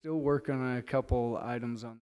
Still working on a couple items on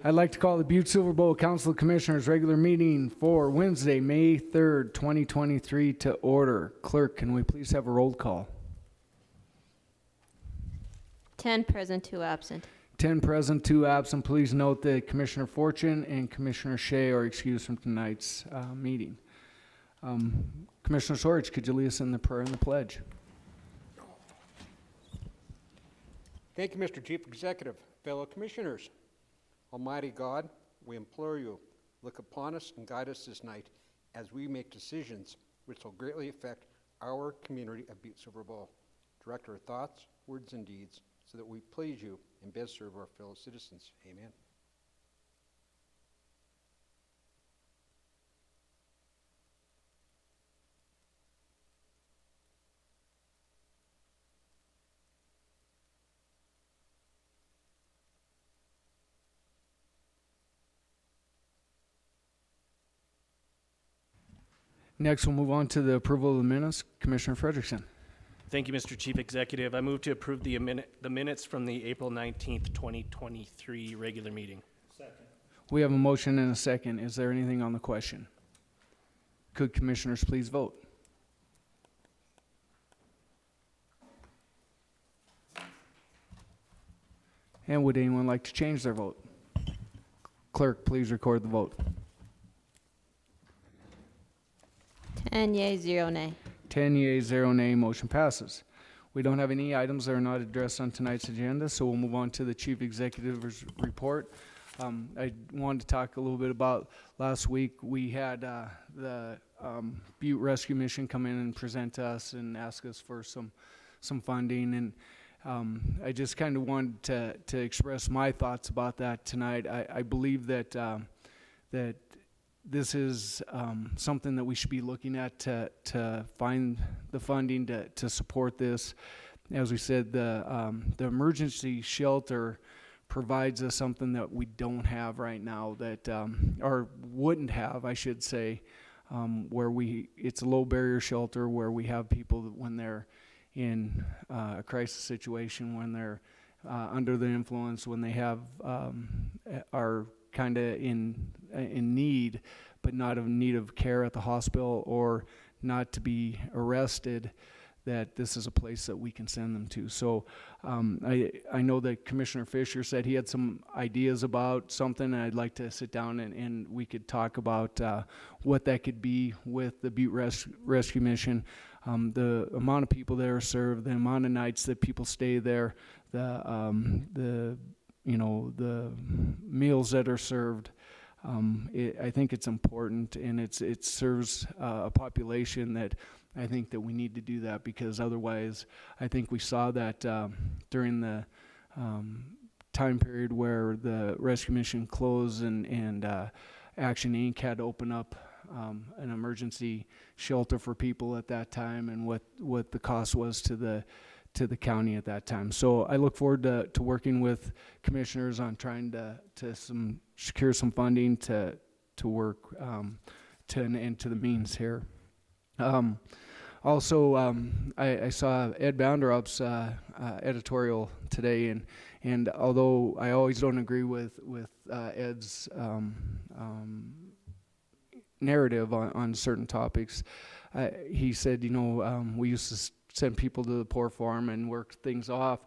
I'd like to call the Butte-Silver Bowl Council of Commissioners regular meeting for Wednesday, May 3rd, 2023 to order. Clerk, can we please have a roll call? 10 present, 2 absent. 10 present, 2 absent. Please note that Commissioner Fortune and Commissioner Shea are excused from tonight's meeting. Commissioner Sorge, could you lead us in the prayer and the pledge? Thank you, Mr. Chief Executive. Fellow Commissioners, Almighty God, we implore you, look upon us and guide us this night as we make decisions which will greatly affect our community of Butte-Silver Bowl. Direct our thoughts, words, and deeds so that we please you and best serve our fellow citizens. Amen. Next, we'll move on to the approval of the minutes. Commissioner Frederickson. Thank you, Mr. Chief Executive. I move to approve the minutes from the April 19th, 2023 regular meeting. Second. We have a motion and a second. Is there anything on the question? Could commissioners please vote? And would anyone like to change their vote? Clerk, please record the vote. 10 yea, 0 nay. 10 yea, 0 nay, motion passes. We don't have any items that are not addressed on tonight's agenda, so we'll move on to the Chief Executive's report. I wanted to talk a little bit about last week. We had the Butte Rescue Mission come in and present to us and ask us for some funding, and I just kind of wanted to express my thoughts about that tonight. I believe that that this is something that we should be looking at to find the funding to support this. As we said, the emergency shelter provides us something that we don't have right now, that or wouldn't have, I should say, where it's a low barrier shelter where we have people that when they're in a crisis situation, when they're under the influence, when they have are kind of in need, but not in need of care at the hospital or not to be arrested, that this is a place that we can send them to. So I know that Commissioner Fisher said he had some ideas about something, and I'd like to sit down and we could talk about what that could be with the Butte Rescue Mission. The amount of people that are served, the amount of nights that people stay there, the meals that are served. I think it's important, and it serves a population that I think that we need to do that, because otherwise I think we saw that during the time period where the rescue mission closed and Action Inc. had to open up an emergency shelter for people at that time, and what the cost was to the county at that time. So I look forward to working with commissioners on trying to secure some funding to work to an end to the means here. Also, I saw Ed Bounderup's editorial today, and although I always don't agree with Ed's narrative on certain topics, he said, we used to send people to the poor farm and work things off.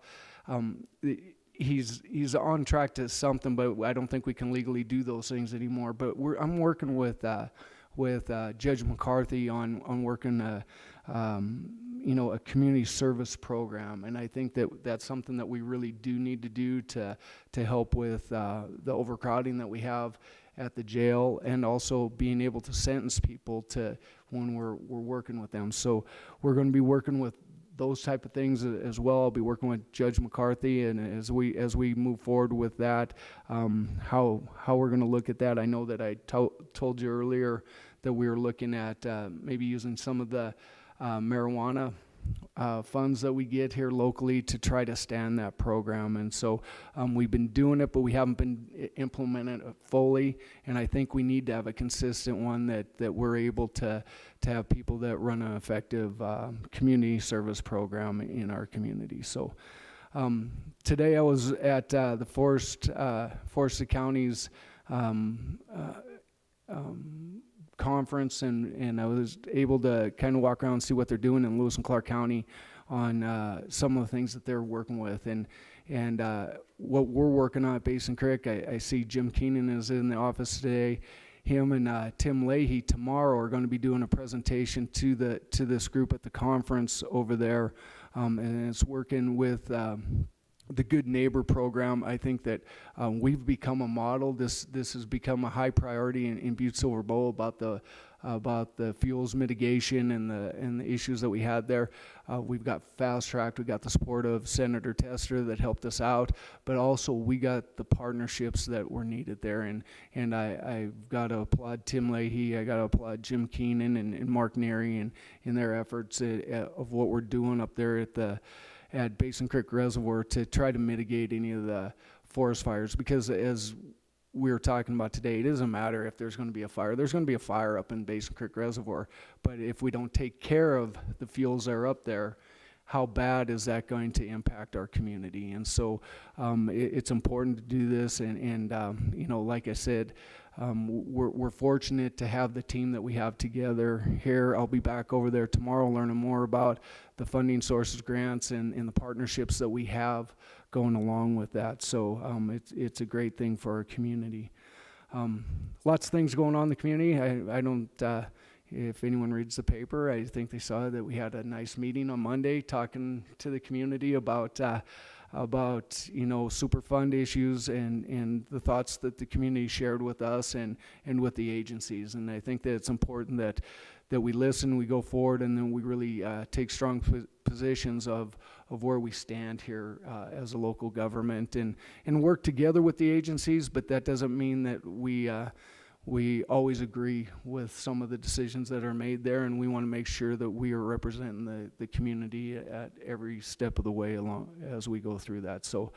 He's on track to something, but I don't think we can legally do those things anymore. But I'm working with Judge McCarthy on working a community service program, and I think that's something that we really do need to do to help with the overcrowding that we have at the jail, and also being able to sentence people to when we're working with them. So we're going to be working with those type of things as well. I'll be working with Judge McCarthy, and as we move forward with that, how we're going to look at that. I know that I told you earlier that we were looking at maybe using some of the marijuana funds that we get here locally to try to stand that program. And so we've been doing it, but we haven't been implementing it fully, and I think we need to have a consistent one that we're able to have people that run an effective community service program in our community. So Today I was at the Forest County's conference, and I was able to kind of walk around and see what they're doing in Lewis and Clark County on some of the things that they're working with, and what we're working on at Basin Creek. I see Jim Keenan is in the office today. Him and Tim Leahy tomorrow are going to be doing a presentation to this group at the conference over there, and it's working with the Good Neighbor program. I think that we've become a model. This has become a high priority in Butte-Silver Bowl about the fuels mitigation and the issues that we had there. We've got fast tracked. We got the support of Senator Tester that helped us out, but also we got the partnerships that were needed there. And I've got to applaud Tim Leahy. I got to applaud Jim Keenan and Mark Neary and in their efforts of what we're doing up there at Basin Creek Reservoir to try to mitigate any of the forest fires, because as we were talking about today, it doesn't matter if there's going to be a fire. There's going to be a fire up in Basin Creek Reservoir, but if we don't take care of the fuels that are up there, how bad is that going to impact our community? And so it's important to do this, and you know, like I said, we're fortunate to have the team that we have together here. I'll be back over there tomorrow learning more about the funding sources, grants, and the partnerships that we have going along with that. So it's a great thing for our community. Lots of things going on in the community. I don't, if anyone reads the paper, I think they saw that we had a nice meeting on Monday talking to the community about you know, Superfund issues and the thoughts that the community shared with us and with the agencies. And I think that it's important that we listen, we go forward, and then we really take strong positions of where we stand here as a local government and work together with the agencies. But that doesn't mean that we always agree with some of the decisions that are made there, and we want to make sure that we are representing the community at every step of the way along as we go through that. So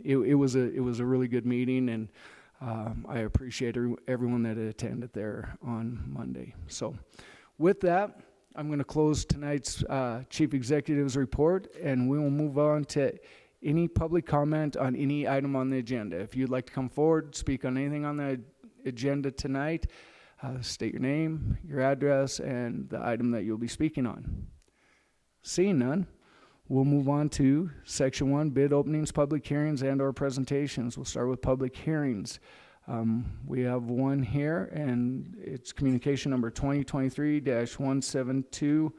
it was a really good meeting, and I appreciate everyone that attended there on Monday. So with that, I'm going to close tonight's Chief Executive's report, and we will move on to any public comment on any item on the agenda. If you'd like to come forward, speak on anything on the agenda tonight, state your name, your address, and the item that you'll be speaking on. Seeing none, we'll move on to Section 1, bid openings, public hearings, and/or presentations. We'll start with public hearings. We have one here, and it's communication number 2023-172.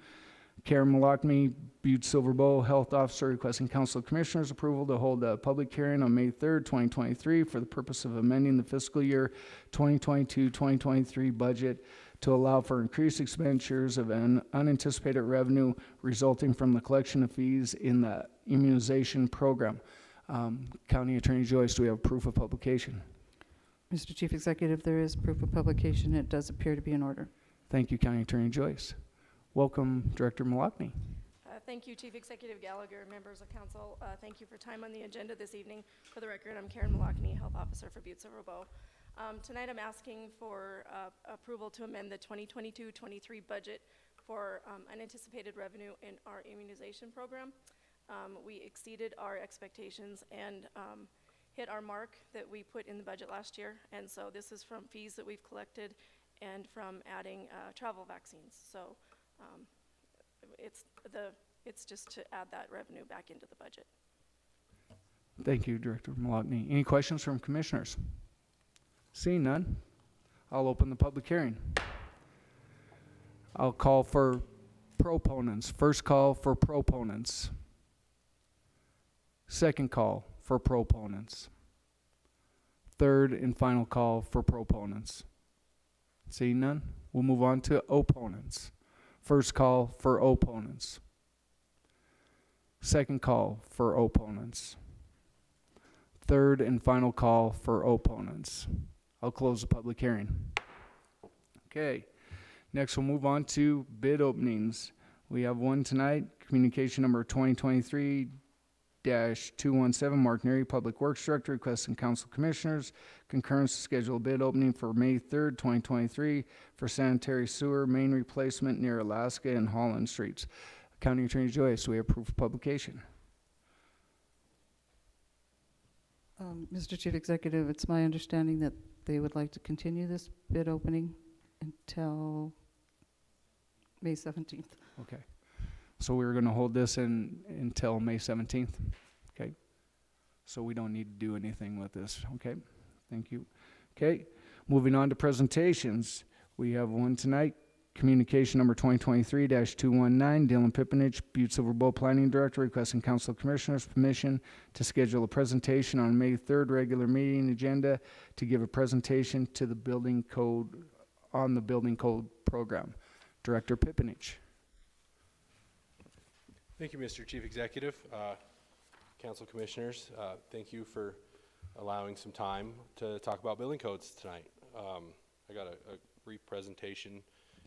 Karen Malakny, Butte-Silver Bowl Health Officer, requesting Council of Commissioners approval to hold a public hearing on May 3rd, 2023 for the purpose of amending the fiscal year 2022-2023 budget to allow for increased expenditures of an unanticipated revenue resulting from the collection of fees in the immunization program. County Attorney Joyce, do we have proof of publication? Mr. Chief Executive, there is proof of publication. It does appear to be in order. Thank you, County Attorney Joyce. Welcome, Director Malakny. Thank you, Chief Executive Gallagher, members of council. Thank you for time on the agenda this evening. For the record, I'm Karen Malakny, Health Officer for Butte-Silver Bowl. Tonight I'm asking for approval to amend the 2022-23 budget for unanticipated revenue in our immunization program. We exceeded our expectations and hit our mark that we put in the budget last year, and so this is from fees that we've collected and from adding travel vaccines. So it's just to add that revenue back into the budget. Thank you, Director Malakny. Any questions from commissioners? Seeing none, I'll open the public hearing. I'll call for proponents. First call for proponents. Second call for proponents. Third and final call for proponents. Seeing none, we'll move on to opponents. First call for opponents. Second call for opponents. Third and final call for opponents. I'll close the public hearing. Okay, next we'll move on to bid openings. We have one tonight, communication number 2023-217, Mark Neary, Public Works Director, requesting Council Commissioners concurrence to schedule a bid opening for May 3rd, 2023 for sanitary sewer main replacement near Alaska and Holland Streets. County Attorney Joyce, do we have proof of publication? Mr. Chief Executive, it's my understanding that they would like to continue this bid opening until May 17th. Okay. So we were gonna hold this until May 17th, okay? So we don't need to do anything with this, okay? Thank you. Okay, moving on to presentations. We have one tonight, communication number 2023-219, Dylan Pipinich, Butte-Silver Bowl Planning Director, requesting Council Commissioners' permission to schedule a presentation on May 3rd regular meeting agenda to give a presentation to the building code, on the building code program. Director Pipinich. Thank you, Mr. Chief Executive. Council Commissioners, thank you for allowing some time to talk about building codes tonight. I got a brief presentation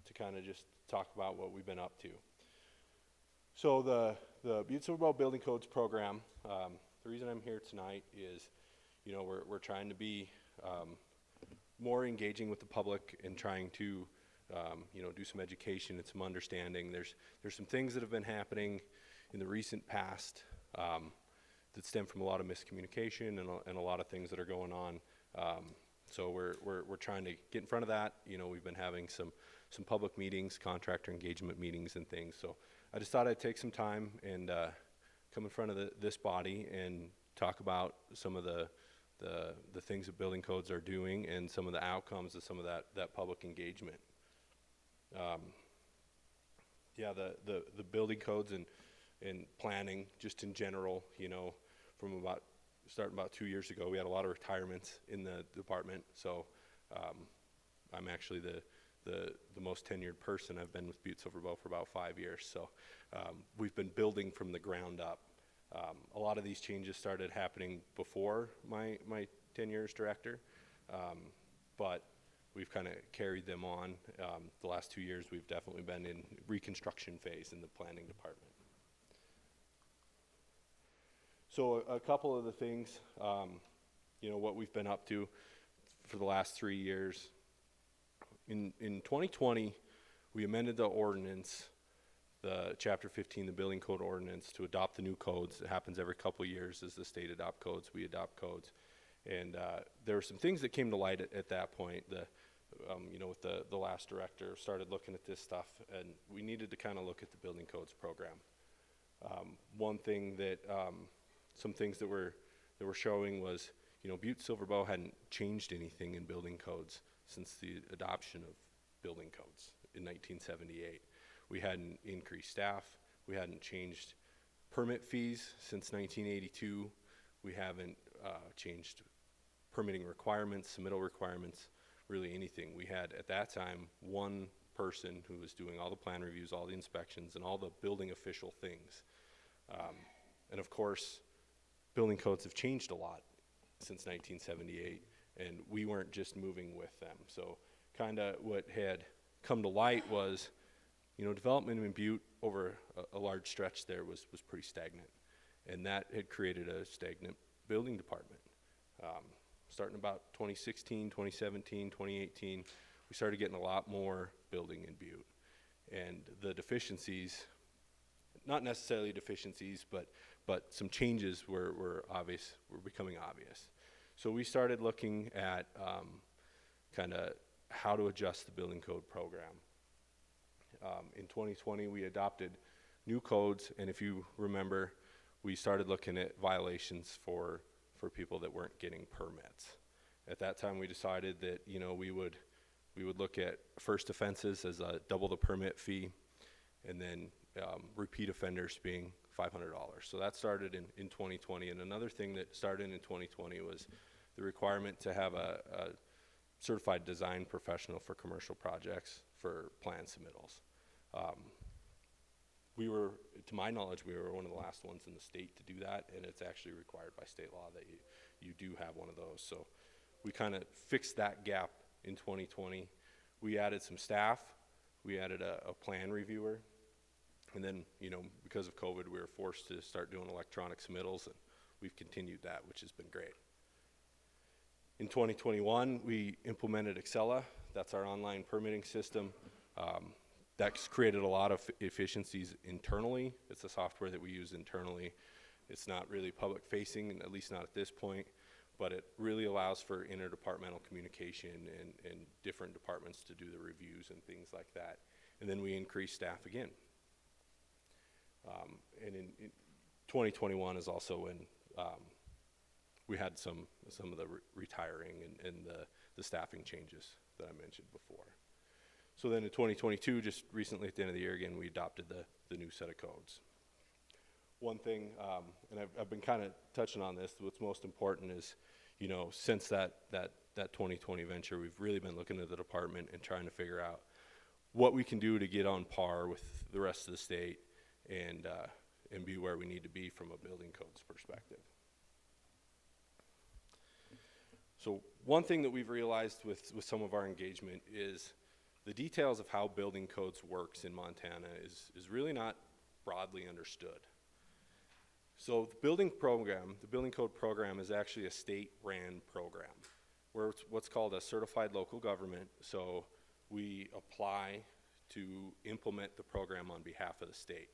to kind of just talk about what we've been up to. So the Butte-Silver Bowl Building Codes program, the reason I'm here tonight is, you know, we're trying to be more engaging with the public and trying to, you know, do some education and some understanding. There's some things that have been happening in the recent past that stem from a lot of miscommunication and a lot of things that are going on. So we're trying to get in front of that. You know, we've been having some public meetings, contractor engagement meetings and things. So I just thought I'd take some time and come in front of this body and talk about some of the things that building codes are doing and some of the outcomes of some of that public engagement. Yeah, the building codes and planning just in general, you know, from starting about 2 years ago, we had a lot of retirements in the department. So I'm actually the most tenured person. I've been with Butte-Silver Bowl for about 5 years. So we've been building from the ground up. A lot of these changes started happening before my tenure as director, but we've kind of carried them on. The last 2 years, we've definitely been in reconstruction phase in the planning department. So a couple of the things, you know, what we've been up to for the last 3 years. In 2020, we amended the ordinance, the Chapter 15, the Building Code Ordinance, to adopt the new codes. It happens every couple of years as the state adopt codes, we adopt codes. And there were some things that came to light at that point. You know, with the last director started looking at this stuff, and we needed to kind of look at the building codes program. One thing that some things that were showing was, you know, Butte-Silver Bowl hadn't changed anything in building codes since the adoption of building codes in 1978. We hadn't increased staff. We hadn't changed permit fees since 1982. We haven't changed permitting requirements, submittal requirements, really anything. We had, at that time, one person who was doing all the plan reviews, all the inspections, and all the building official things. And of course, building codes have changed a lot since 1978, and we weren't just moving with them. So kind of what had come to light was, you know, development in Butte over a large stretch there was pretty stagnant, and that had created a stagnant building department. Starting about 2016, 2017, 2018, we started getting a lot more building in Butte, and the deficiencies, not necessarily deficiencies, but some changes were obvious, were becoming obvious. So we started looking at kind of how to adjust the building code program. In 2020, we adopted new codes, and if you remember, we started looking at violations for people that weren't getting permits. At that time, we decided that, you know, we would look at first offenses as a double the permit fee, and then repeat offenders being $500. So that started in 2020. And another thing that started in 2020 was the requirement to have a certified design professional for commercial projects for plan submittals. To my knowledge, we were one of the last ones in the state to do that, and it's actually required by state law that you do have one of those. So we kind of fixed that gap in 2020. We added some staff. We added a plan reviewer. And then, you know, because of COVID, we were forced to start doing electronic submittals, and we've continued that, which has been great. In 2021, we implemented Excella. That's our online permitting system. That's created a lot of efficiencies internally. It's a software that we use internally. It's not really public facing, at least not at this point, but it really allows for interdepartmental communication and different departments to do the reviews and things like that. And then we increase staff again. And in 2021 is also when we had some of the retiring and the staffing changes that I mentioned before. So then in 2022, just recently at the end of the year again, we adopted the new set of codes. One thing, and I've been kind of touching on this, what's most important is, you know, since that 2020 venture, we've really been looking at the department and trying to figure out what we can do to get on par with the rest of the state and be where we need to be from a building codes perspective. So one thing that we've realized with some of our engagement is the details of how building codes works in Montana is really not broadly understood. So the building code program is actually a state-ran program where it's what's called a certified local government. So we apply to implement the program on behalf of the state.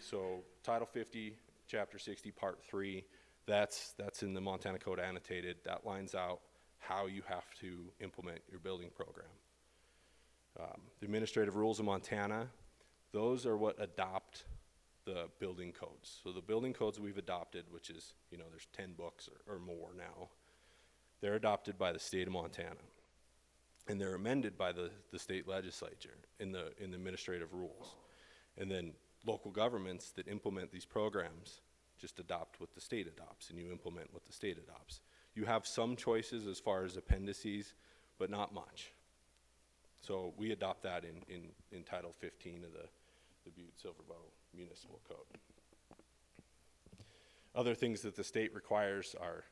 So Title 50, Chapter 60, Part 3, that's in the Montana Code annotated. That lines out how you have to implement your building program. The administrative rules of Montana, those are what adopt the building codes. So the building codes we've adopted, which is, you know, there's 10 books or more now, they're adopted by the state of Montana. And they're amended by the state legislature in the administrative rules. And then local governments that implement these programs just adopt what the state adopts, and you implement what the state adopts. You have some choices as far as appendices, but not much. So we adopt that in Title 15 of the Butte-Silver Municipal Code. Other things that the state requires are,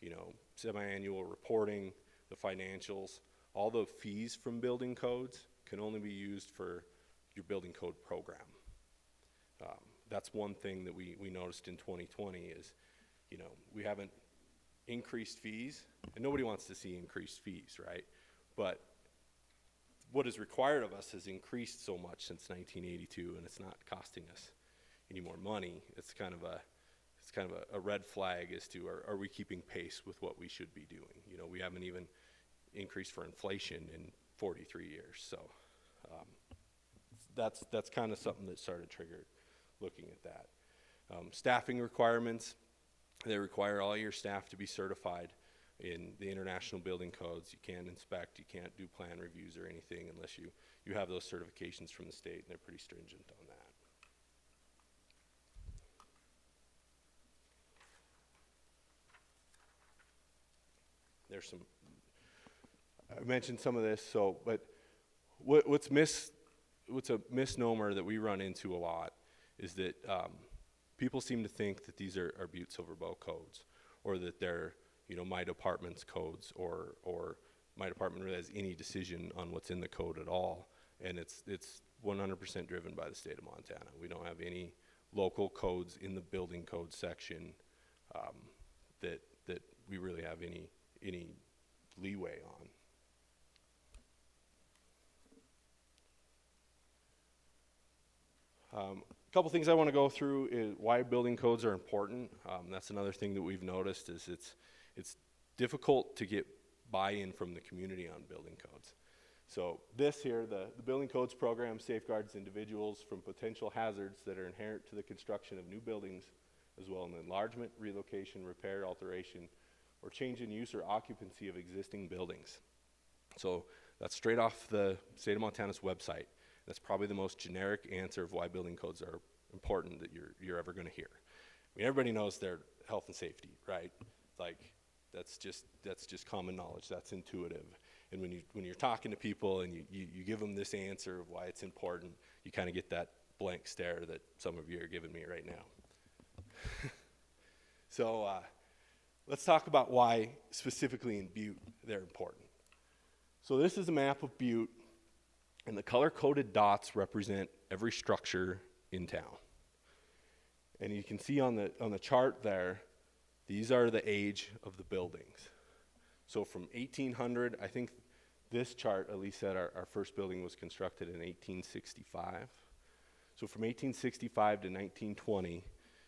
you know, semi-annual reporting, the financials. All the fees from building codes can only be used for your building code program. That's one thing that we noticed in 2020 is, you know, we haven't increased fees, and nobody wants to see increased fees, right? But what is required of us has increased so much since 1982, and it's not costing us any more money. It's kind of a red flag as to are we keeping pace with what we should be doing? You know, we haven't even increased for inflation in 43 years, so that's kind of something that started triggered looking at that. Staffing requirements, they require all your staff to be certified in the international building codes. You can't inspect, you can't do plan reviews or anything unless you have those certifications from the state, and they're pretty stringent on that. There's some, I mentioned some of this, but what's a misnomer that we run into a lot is that people seem to think that these are Butte-Silver codes, or that they're, you know, my department's codes, or my department really has any decision on what's in the code at all. And it's 100% driven by the state of Montana. We don't have any local codes in the building code section that we really have any leeway on. A couple things I want to go through is why building codes are important. That's another thing that we've noticed is it's difficult to get buy-in from the community on building codes. So this here, the building codes program safeguards individuals from potential hazards that are inherent to the construction of new buildings, as well as enlargement, relocation, repair, alteration, or change in use or occupancy of existing buildings. So that's straight off the state of Montana's website. That's probably the most generic answer of why building codes are important that you're ever going to hear. I mean, everybody knows they're health and safety, right? Like that's just common knowledge. That's intuitive. And when you're talking to people and you give them this answer of why it's important, you kind of get that blank stare that some of you are giving me right now. So let's talk about why specifically in Butte they're important. So this is a map of Butte, and the color-coded dots represent every structure in town. And you can see on the chart there, these are the age of the buildings. So from 1800, I think this chart at least said our first building was constructed in 1865. So from 1865 to 1920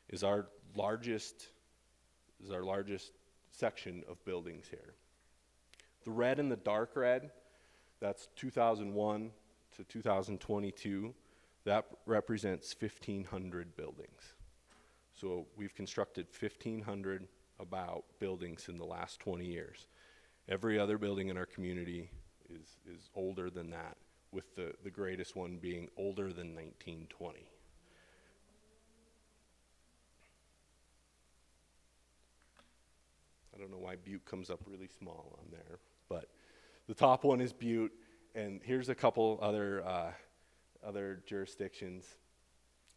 is our largest section of buildings here. The red and the dark red, that's 2001 to 2022. That represents 1,500 buildings. So we've constructed 1,500 about buildings in the last 20 years. Every other building in our community is older than that, with the greatest one being older than 1920. I don't know why Butte comes up really small on there, but the top one is Butte, and here's a couple other jurisdictions,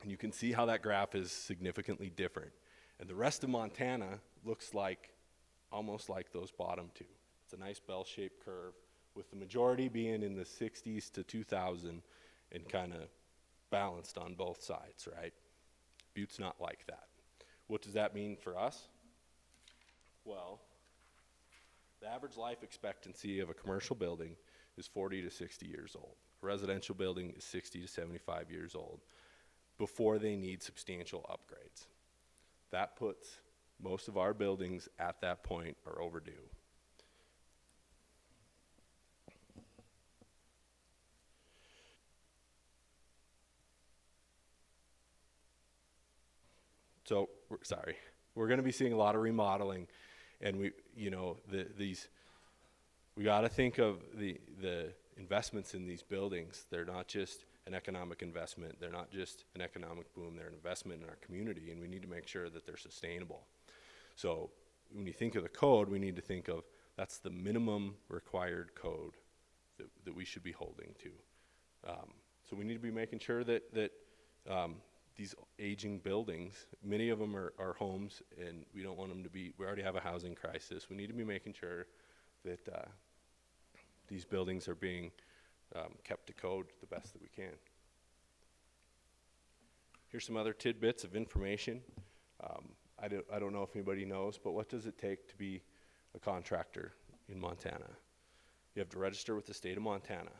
and you can see how that graph is significantly different. And the rest of Montana looks like almost like those bottom two. It's a nice bell-shaped curve, with the majority being in the 60s to 2000 and kind of balanced on both sides, right? Butte's not like that. What does that mean for us? Well, the average life expectancy of a commercial building is 40 to 60 years old. A residential building is 60 to 75 years old before they need substantial upgrades. That puts most of our buildings at that point are overdue. So, we're going to be seeing a lot of remodeling, and we got to think of the investments in these buildings. They're not just an economic investment. They're not just an economic boom. They're an investment in our community, and we need to make sure that they're sustainable. So when you think of the code, we need to think of that's the minimum required code that we should be holding to. So we need to be making sure that these aging buildings, many of them are homes, and we don't want them to be, we already have a housing crisis. We need to be making sure that these buildings are being kept to code the best that we can. Here's some other tidbits of information. I don't know if anybody knows, but what does it take to be a contractor in Montana? You have to register with the state of Montana.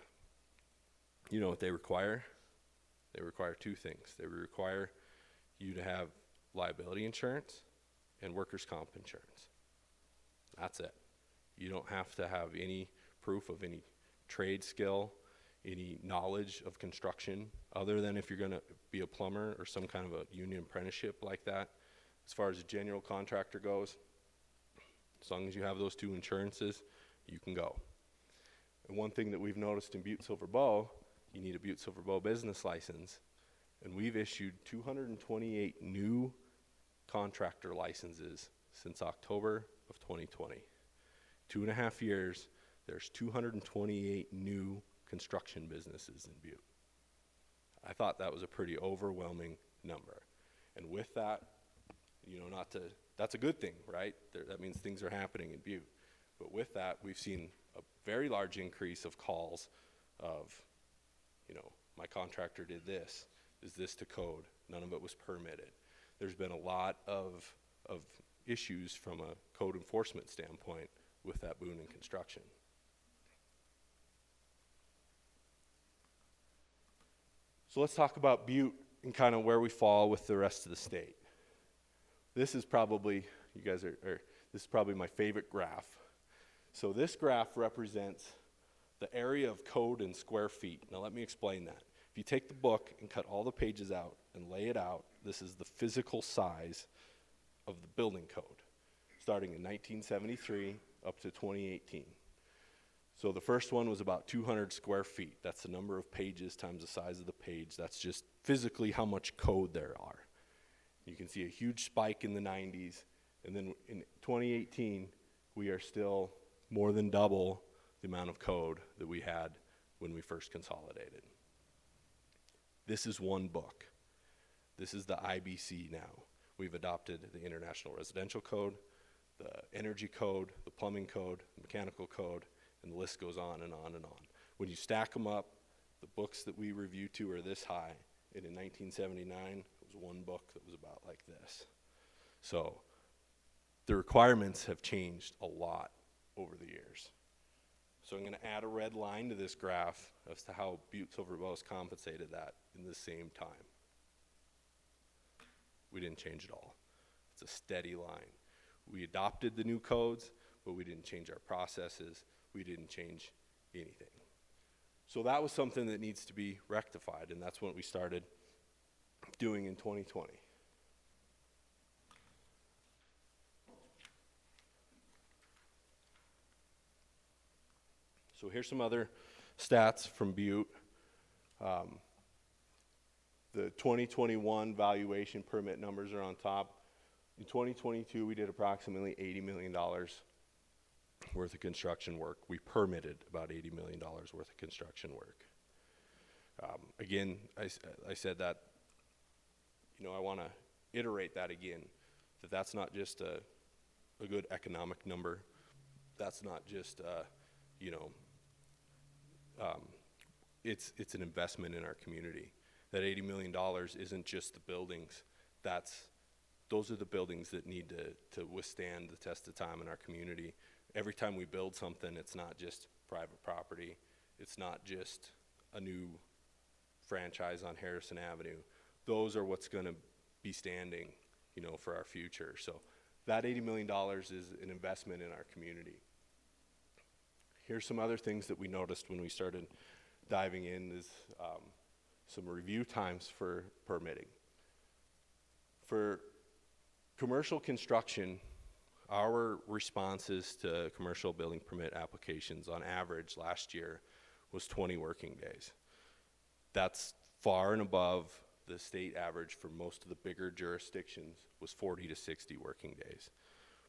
You know what they require? They require two things. They require you to have liability insurance and workers' comp insurance. That's it. You don't have to have any proof of any trade skill, any knowledge of construction, other than if you're going to be a plumber or some kind of a union apprenticeship like that. As far as a general contractor goes, as long as you have those two insurances, you can go. And one thing that we've noticed in Butte-Silver Bow, you need a Butte-Silver Bow business license, and we've issued 228 new contractor licenses since October of 2020. 2.5 years, there's 228 new construction businesses in Butte. I thought that was a pretty overwhelming number. And with that, that's a good thing, right? That means things are happening in Butte. But with that, we've seen a very large increase of calls of, my contractor did this. Is this to code? None of it was permitted. There's been a lot of issues from a code enforcement standpoint with that boom in construction. So let's talk about Butte and kind of where we fall with the rest of the state. This is probably, this is probably my favorite graph. So this graph represents the area of code in square feet. Now let me explain that. If you take the book and cut all the pages out and lay it out, this is the physical size of the building code, starting in 1973 up to 2018. So the first one was about 200 square feet. That's the number of pages times the size of the page. That's just physically how much code there are. You can see a huge spike in the 90s, and then in 2018, we are still more than double the amount of code that we had when we first consolidated. This is one book. This is the IBC now. We've adopted the International Residential Code, the Energy Code, the Plumbing Code, the Mechanical Code, and the list goes on and on and on. When you stack them up, the books that we review to are this high, and in 1979, it was one book that was about like this. So the requirements have changed a lot over the years. So I'm going to add a red line to this graph as to how Butte-Silver Bow has compensated that in the same time. We didn't change at all. It's a steady line. We adopted the new codes, but we didn't change our processes. We didn't change anything. So that was something that needs to be rectified, and that's what we started doing in 2020. So here's some other stats from Butte. The 2021 valuation permit numbers are on top. In 2022, we did approximately $80 million worth of construction work. We permitted about $80 million worth of construction work. Again, I said that, I want to iterate that again, that's not just a good economic number. That's not just, it's an investment in our community. That $80 million isn't just the buildings. Those are the buildings that need to withstand the test of time in our community. Every time we build something, it's not just private property. It's not just a new franchise on Harrison Avenue. Those are what's going to be standing, for our future. So that $80 million is an investment in our community. Here's some other things that we noticed when we started diving in is some review times for permitting. For commercial construction, our responses to commercial building permit applications on average last year was 20 working days. That's far and above the state average for most of the bigger jurisdictions was 40 to 60 working days.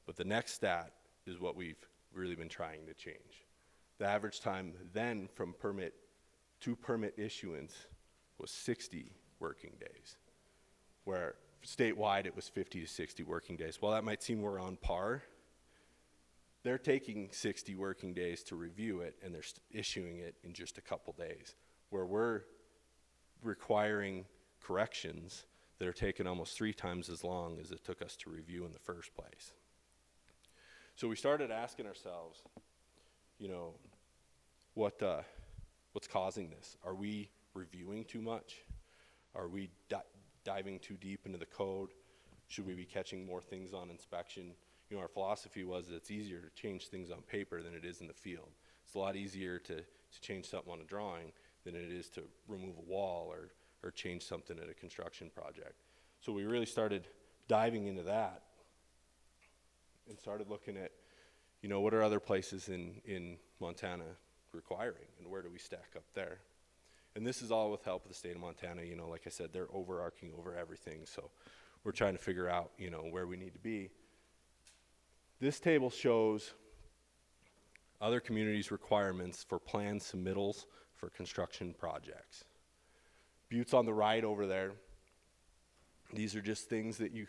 But the next stat is what we've really been trying to change. The average time then from permit to permit issuance was 60 working days, where statewide it was 50 to 60 working days. While that might seem we're on par, they're taking 60 working days to review it, and they're issuing it in just a couple days, where we're requiring corrections that are taking almost 3 times as long as it took us to review in the first place. So we started asking ourselves, what's causing this? Are we reviewing too much? Are we diving too deep into the code? Should we be catching more things on inspection? Our philosophy was that it's easier to change things on paper than it is in the field. It's a lot easier to change something on a drawing than it is to remove a wall or change something at a construction project. So we really started diving into that and started looking at, what are other places in Montana requiring, and where do we stack up there? And this is all with help of the state of Montana. Like I said, they're overarching over everything, so we're trying to figure out, where we need to be. This table shows other communities' requirements for plan submittals for construction projects. Butte's on the right over there. These are just things that you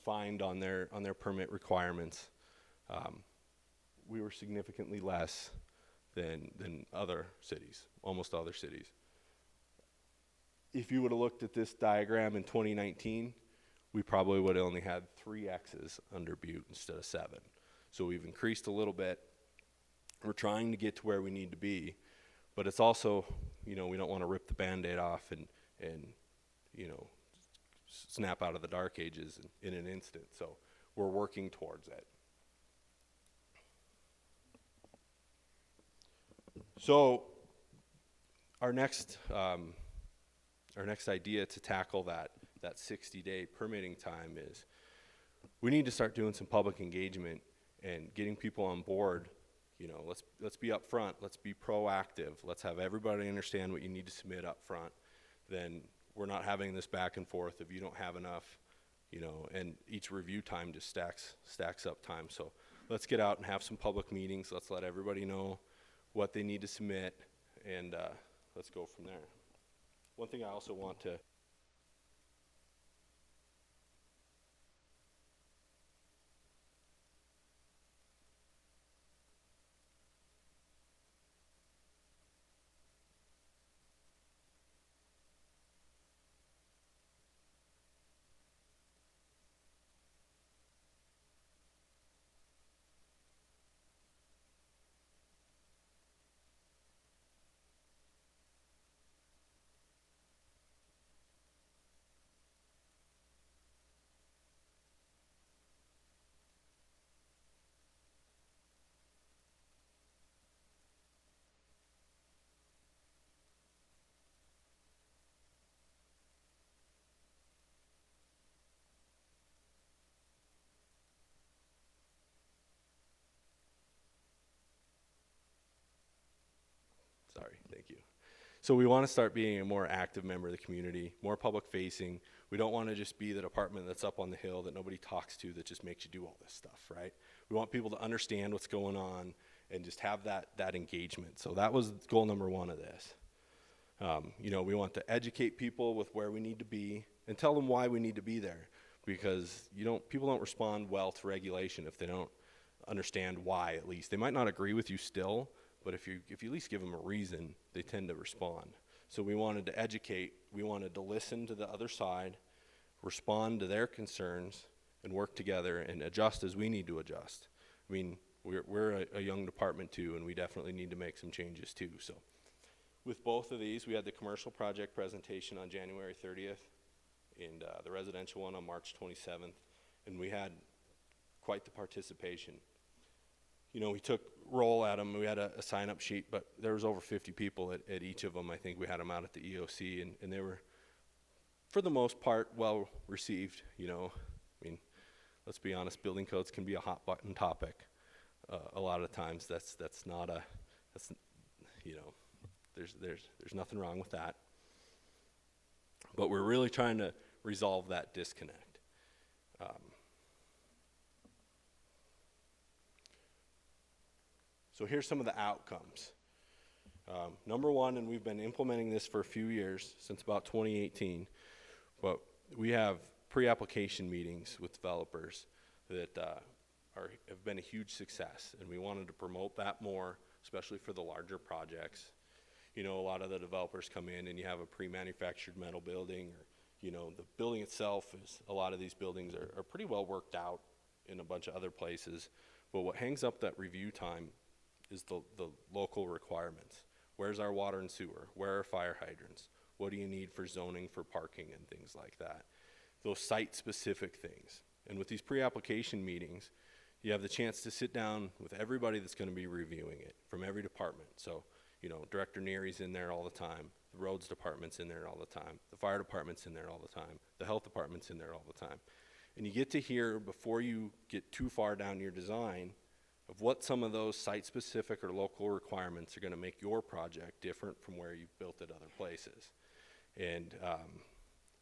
find on their permit requirements. We were significantly less than other cities, almost other cities. If you would have looked at this diagram in 2019, we probably would have only had 3 X's under Butte instead of 7. So we've increased a little bit. We're trying to get to where we need to be, but it's also, we don't want to rip the Band-Aid off and snap out of the dark ages in an instant. So we're working towards it. So our next idea to tackle that 60-day permitting time is we need to start doing some public engagement and getting people on board. Let's be up front. Let's be proactive. Let's have everybody understand what you need to submit up front. Then we're not having this back and forth if you don't have enough, and each review time just stacks up time. So let's get out and have some public meetings. Let's let everybody know what they need to submit, and let's go from there. One thing I also want to Thank you. So we want to start being a more active member of the community, more public facing. We don't want to just be the department that's up on the hill that nobody talks to, that just makes you do all this stuff, right? We want people to understand what's going on and just have that engagement. So that was goal number one of this. You know, we want to educate people with where we need to be and tell them why we need to be there, because people don't respond well to regulation if they don't understand why. At least they might not agree with you still, but if you at least give them a reason, they tend to respond. So we wanted to educate, we wanted to listen to the other side, respond to their concerns, and work together and adjust as we need to adjust. I mean, we're a young department too, and we definitely need to make some changes too. So with both of these, we had the commercial project presentation on January 30th and the residential one on March 27th, and we had quite the participation. You know, we took roll at them. We had a sign-up sheet, but there was over 50 people at each of them. I think we had them out at the EOC, and they were, for the most part, well received. You know, I mean, let's be honest, building codes can be a hot button topic. A lot of times, that's not a, that's, you know, there's nothing wrong with that. But we're really trying to resolve that disconnect. So here's some of the outcomes. Number one, and we've been implementing this for a few years, since about 2018, but we have pre-application meetings with developers that have been a huge success, and we wanted to promote that more, especially for the larger projects. You know, a lot of the developers come in and you have a pre-manufactured metal building, or, you know, the building itself is, a lot of these buildings are pretty well worked out in a bunch of other places, but what hangs up that review time is the local requirements. Where's our water and sewer? Where are fire hydrants? What do you need for zoning for parking and things like that? Those site-specific things. And with these pre-application meetings, you have the chance to sit down with everybody that's going to be reviewing it from every department. So, you know, Director Neary's in there all the time. The roads department's in there all the time. The fire department's in there all the time. The health department's in there all the time. And you get to hear, before you get too far down your design, of what some of those site-specific or local requirements are going to make your project different from where you've built it other places. And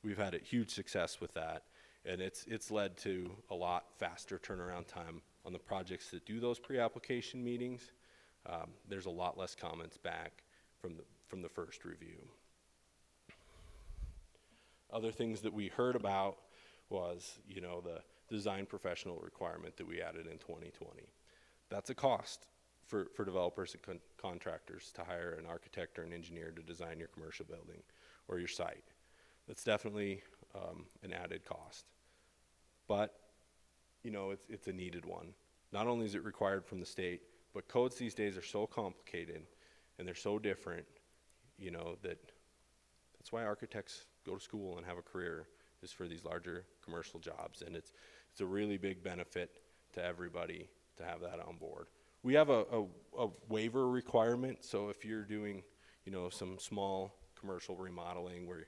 we've had a huge success with that, and it's led to a lot faster turnaround time on the projects that do those pre-application meetings. There's a lot less comments back from the first review. Other things that we heard about was, you know, the design professional requirement that we added in 2020. That's a cost for developers and contractors to hire an architect or an engineer to design your commercial building or your site. That's definitely an added cost. But, you know, it's a needed one. Not only is it required from the state, but codes these days are so complicated and they're so different, you know, that's why architects go to school and have a career, is for these larger commercial jobs. And it's a really big benefit to everybody to have that on board. We have a waiver requirement, so if you're doing, you know, some small commercial remodeling where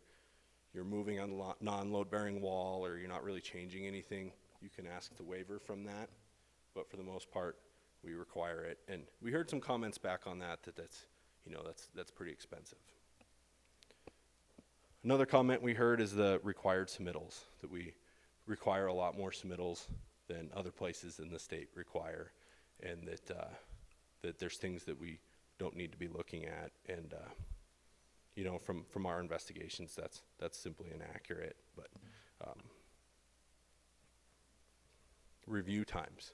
you're moving on a non-load bearing wall or you're not really changing anything, you can ask the waiver from that. But for the most part, we require it. And we heard some comments back on that's, you know, that's pretty expensive. Another comment we heard is the required submittals, that we require a lot more submittals than other places in the state require, and that there's things that we don't need to be looking at. And you know, from our investigations, that's simply inaccurate. But review times.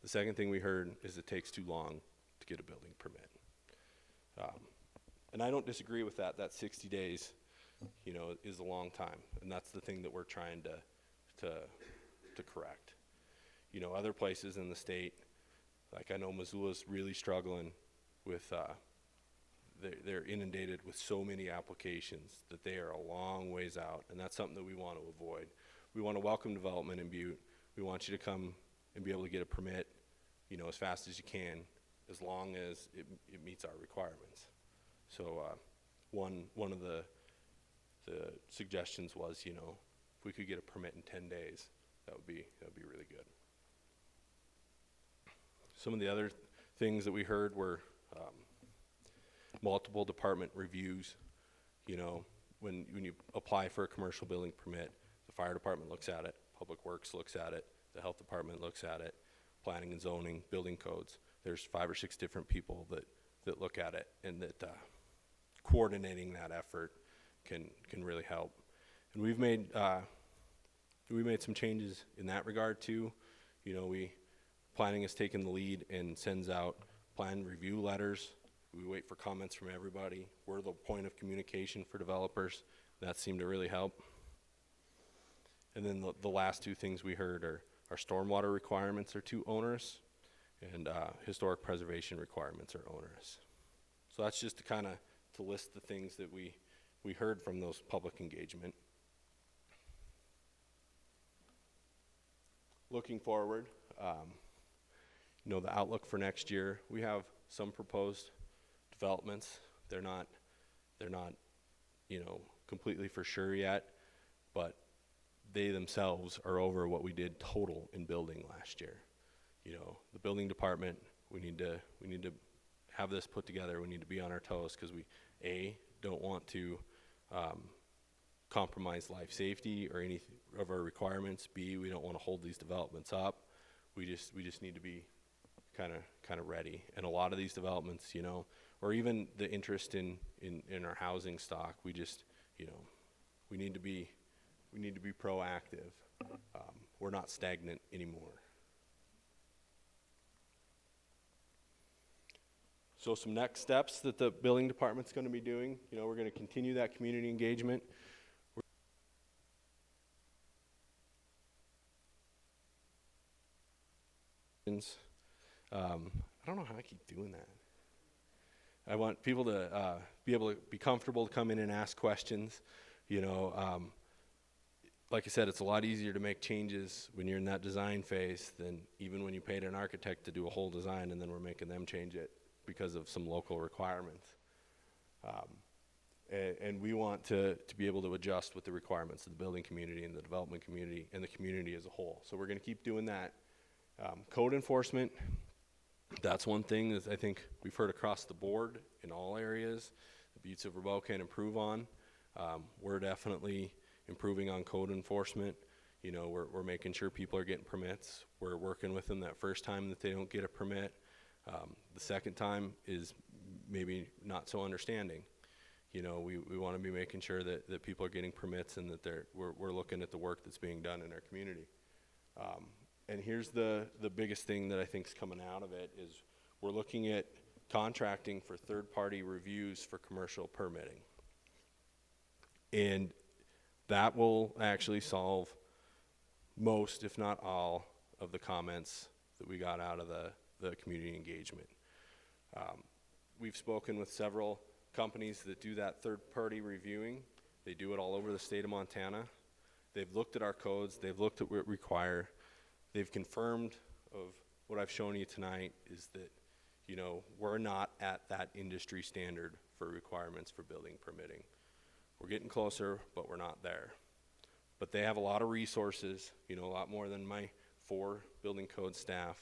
The second thing we heard is it takes too long to get a building permit. And I don't disagree with that. That 60 days, you know, is a long time, and that's the thing that we're trying to correct. You know, other places in the state, like I know Missoula's really struggling with, they're inundated with so many applications that they are a long ways out, and that's something that we want to avoid. We want to welcome development in Butte. We want you to come and be able to get a permit, you know, as fast as you can, as long as it meets our requirements. So one of the suggestions was, you know, if we could get a permit in 10 days, that would be really good. Some of the other things that we heard were multiple department reviews. You know, when you apply for a commercial building permit, the fire department looks at it, public works looks at it, the health department looks at it, planning and zoning, building codes. There's 5 or 6 different people that look at it, and that coordinating that effort can really help. And we've made some changes in that regard too. You know, planning has taken the lead and sends out plan review letters. We wait for comments from everybody. We're the point of communication for developers. That seemed to really help. And then the last 2 things we heard are our stormwater requirements are too onerous, and historic preservation requirements are onerous. So that's just to list the things that we heard from those public engagement. Looking forward, you know, the outlook for next year, we have some proposed developments. They're not, you know, completely for sure yet, but they themselves are over what we did total in building last year. You know, the building department, we need to have this put together. We need to be on our toes, because we, A, don't want to compromise life safety or any of our requirements. B, we don't want to hold these developments up. We just need to be kind of ready. And a lot of these developments, you know, or even the interest in our housing stock, we just, you know, we need to be proactive. We're not stagnant anymore. So some next steps that the building department's going to be doing, you know, we're going to continue that community engagement. I don't know how I keep doing that. I want people to be able to be comfortable to come in and ask questions. You know, like I said, it's a lot easier to make changes when you're in that design phase than even when you paid an architect to do a whole design and then we're making them change it because of some local requirements. And we want to be able to adjust with the requirements of the building community and the development community and the community as a whole. So we're going to keep doing that. Code enforcement, that's one thing that I think we've heard across the board in all areas that Butte-Silver can improve on. We're definitely improving on code enforcement. You know, we're making sure people are getting permits. We're working with them that first time that they don't get a permit. The second time is maybe not so understanding. You know, we want to be making sure that people are getting permits and that we're looking at the work that's being done in our community. And here's the biggest thing that I think is coming out of it is we're looking at contracting for third-party reviews for commercial permitting. And that will actually solve most, if not all, of the comments that we got out of the community engagement. We've spoken with several companies that do that third-party reviewing. They do it all over the state of Montana. They've looked at our codes. They've looked at what we require. They've confirmed of what I've shown you tonight is that, you know, we're not at that industry standard for requirements for building permitting. We're getting closer, but we're not there. But they have a lot of resources, you know, a lot more than my 4 building code staff.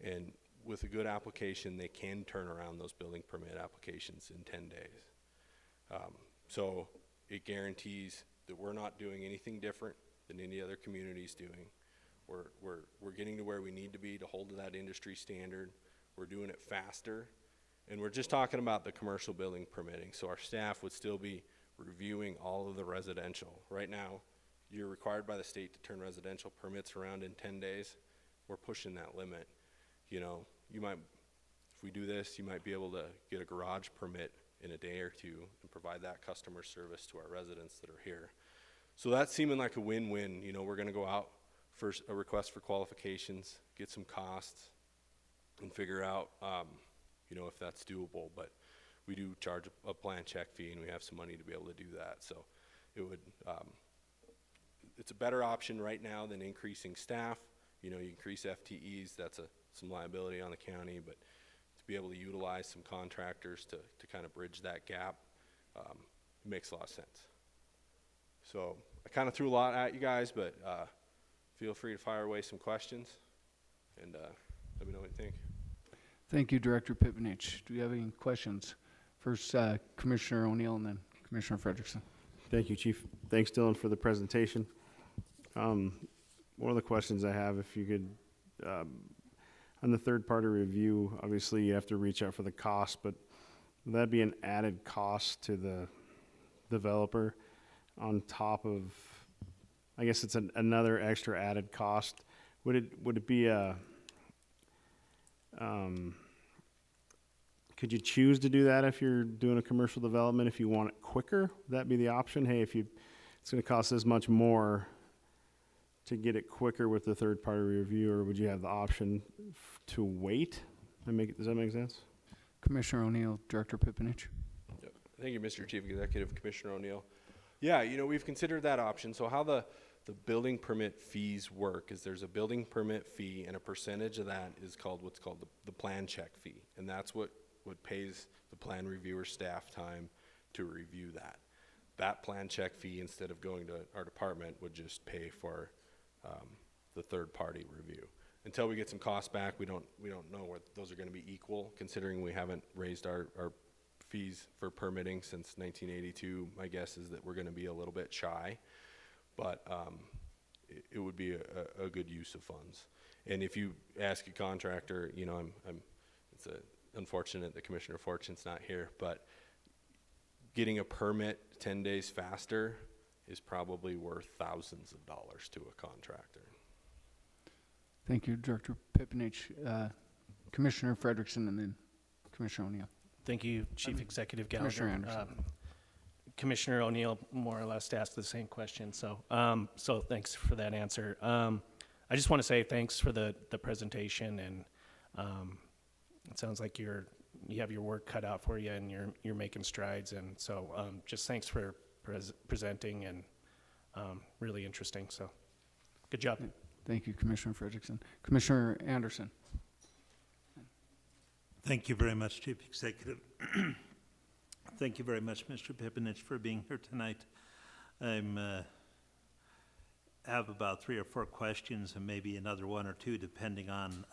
And with a good application, they can turn around those building permit applications in 10 days. So it guarantees that we're not doing anything different than any other community's doing. We're getting to where we need to be to hold to that industry standard. We're doing it faster. And we're just talking about the commercial building permitting. So our staff would still be reviewing all of the residential. Right now, you're required by the state to turn residential permits around in 10 days. We're pushing that limit. You know, you might, if we do this, you might be able to get a garage permit in a day or 2 and provide that customer service to our residents that are here. So that's seeming like a win-win. You know, we're going to go out for a request for qualifications, get some costs, and figure out, you know, if that's doable. But we do charge a plan check fee, and we have some money to be able to do that. So it would, it's a better option right now than increasing staff. You know, you increase FTEs, that's some liability on the county, but to be able to utilize some contractors to kind of bridge that gap, it makes a lot of sense. So I kind of threw a lot at you guys, but feel free to fire away some questions, and let me know what you think. Thank you, Director Pivenich. Do we have any questions First, Commissioner O'Neill and then Commissioner Frederickson. Thank you, Chief. Thanks, Dylan, for the presentation. One of the questions I have, if you could, on the third-party review, obviously you have to reach out for the cost, but would that be an added cost to the developer on top of, I guess it's another extra added cost? Would it be could you choose to do that if you're doing a commercial development, if you want it quicker? Would that be the option? Hey, it's going to cost this much more to get it quicker with the third-party review, or would you have the option to wait? Does that make sense? Commissioner O'Neill, Director Pipinich. Thank you, Mr. Chief Executive, Commissioner O'Neill. Yeah, we've considered that option. So how the building permit fees work is there's a building permit fee, and a percentage of that is called what's called the plan check fee. And that's what pays the plan reviewer staff time to review that. That plan check fee, instead of going to our department, would just pay for the third-party review. Until we get some costs back, we don't know what those are going to be equal, considering we haven't raised our fees for permitting since 1982. My guess is that we're going to be a little bit shy, but it would be a good use of funds. And if you ask a contractor, it's unfortunate that Commissioner Fortune's not here, but getting a permit 10 days faster is probably worth thousands of dollars to a contractor. Thank you, Director Pipinich. Commissioner Frederickson and then Commissioner O'Neill. Thank you, Chief Executive Gallagher. Commissioner Anderson. Commissioner O'Neill more or less asked the same question, so thanks for that answer. I just want to say thanks for the presentation, and it sounds like you have your work cut out for you, and you're making strides, and so just thanks for presenting, and really interesting. So, good job. Thank you, Commissioner Frederickson. Commissioner Anderson. Thank you very much, Chief Executive. Thank you very much, Mr. Pipinich, for being here tonight. I have about 3 or 4 questions and maybe another 1 or 2 depending on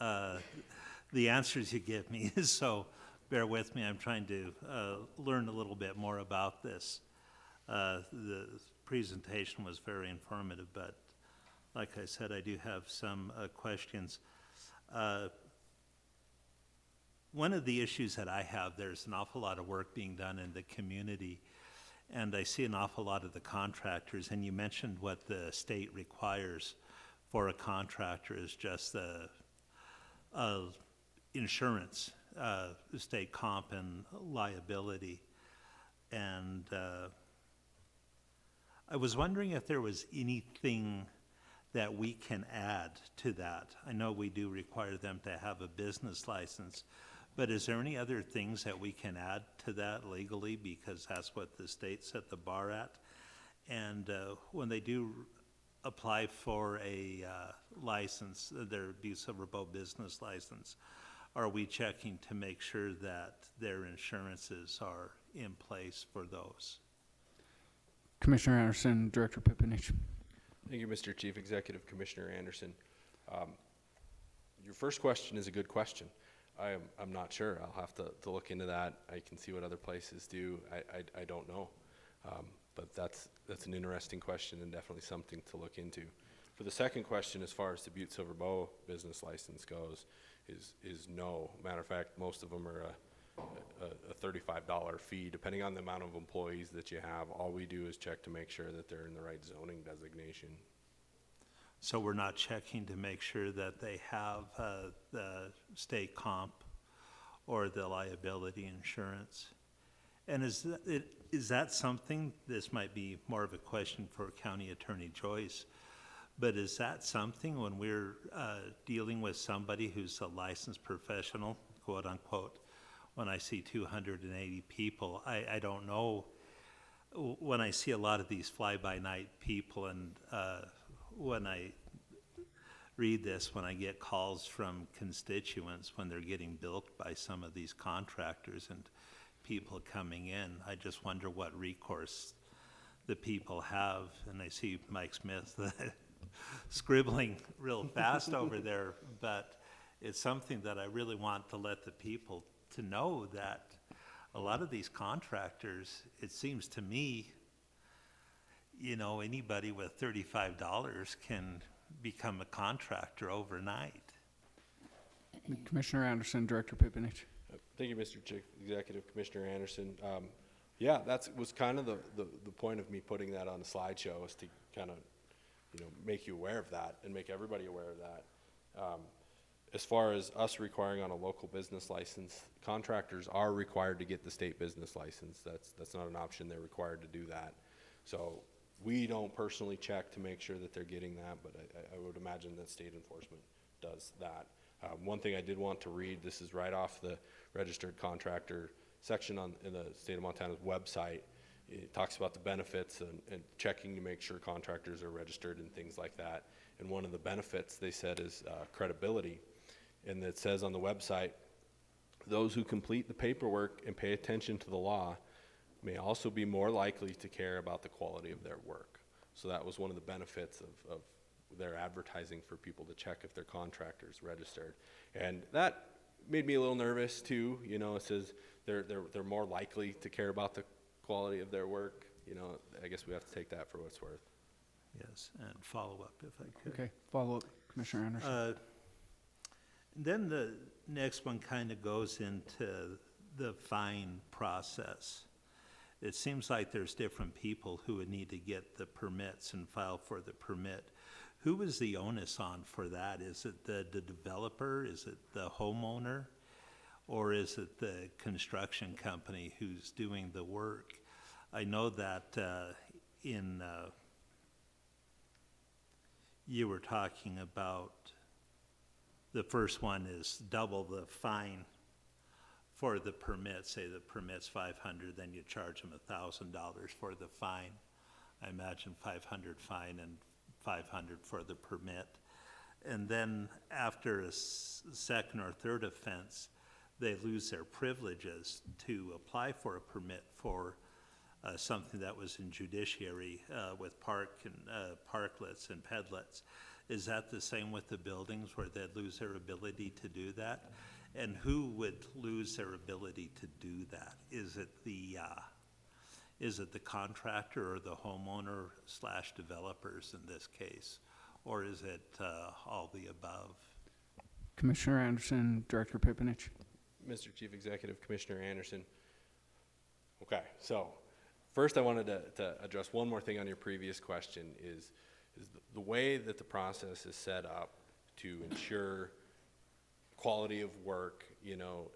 the answers you give me. So bear with me. I'm trying to learn a little bit more about this. The presentation was very informative, but like I said, I do have some questions. One of the issues that I have, there's an awful lot of work being done in the community, and I see an awful lot of the contractors, and you mentioned what the state requires for a contractor is just the insurance, state comp and liability. And I was wondering if there was anything that we can add to that. I know we do require them to have a business license, but is there any other things that we can add to that legally, because that's what the state set the bar at? And when they do apply for a license, their Butte-Silver business license, are we checking to make sure that their insurances are in place for those? Commissioner Anderson, Director Pipinich. Thank you, Mr. Chief Executive, Commissioner Anderson. Your first question is a good question. I'm not sure. I'll have to look into that. I can see what other places do. I don't know. But that's an interesting question and definitely something to look into. For the second question, as far as the Butte-Silver business license goes, is no. Matter of fact, most of them are a $35 fee, depending on the amount of employees that you have. All we do is check to make sure that they're in the right zoning designation. So we're not checking to make sure that they have the state comp or the liability insurance? And is that something, this might be more of a question for County Attorney Joyce, but is that something when we're dealing with somebody who's a licensed professional, quote unquote, when I see 280 people, I don't know, when I see a lot of these fly-by-night people, and when I read this, when I get calls from constituents when they're getting bilked by some of these contractors and people coming in, I just wonder what recourse the people have. And I see Mike Smith scribbling real fast over there, but it's something that I really want to let the people to know, that a lot of these contractors, it seems to me, you know, anybody with $35 can become a contractor overnight. Commissioner Anderson, Director Pipinich. Thank you, Mr. Chief Executive, Commissioner Anderson. Yeah, was kind of the point of me putting that on the slideshow, is to kind of, make you aware of that and make everybody aware of that. As far as us requiring on a local business license, contractors are required to get the state business license. That's not an option. They're required to do that. So we don't personally check to make sure that they're getting that, but I would imagine that state enforcement does that. One thing I did want to read, this is right off the registered contractor section in the state of Montana's website. It talks about the benefits and checking to make sure contractors are registered and things like that. And one of the benefits they said is credibility. And it says on the website, those who complete the paperwork and pay attention to the law may also be more likely to care about the quality of their work. So that was one of the benefits of their advertising for people to check if their contractor's registered. And that made me a little nervous too. It says they're more likely to care about the quality of their work. I guess we have to take that for what it's worth. Yes, and follow up if I could. Okay, follow up, Commissioner Anderson. Then the next one kind of goes into the fine process. It seems like there's different people who would need to get the permits and file for the permit. Who is the onus on for that? Is it the developer? Is it the homeowner? Or is it the construction company who's doing the work? I know that you were talking about, the first one is double the fine for the permit. Say the permit's $500, then you charge them $1,000 for the fine. I imagine $500 fine and $500 for the permit. And then after a second or third offense, they lose their privileges to apply for a permit for something that was in judiciary with parklets and pedlets. Is that the same with the buildings, where they'd lose their ability to do that? And who would lose their ability to do that? Is it the contractor or the homeowner / developers in this case? Or is it all the above? Commissioner Anderson, Director Pipinich. Mr. Chief Executive, Commissioner Anderson. Okay, so first I wanted to address one more thing on your previous question, is the way that the process is set up to ensure quality of work,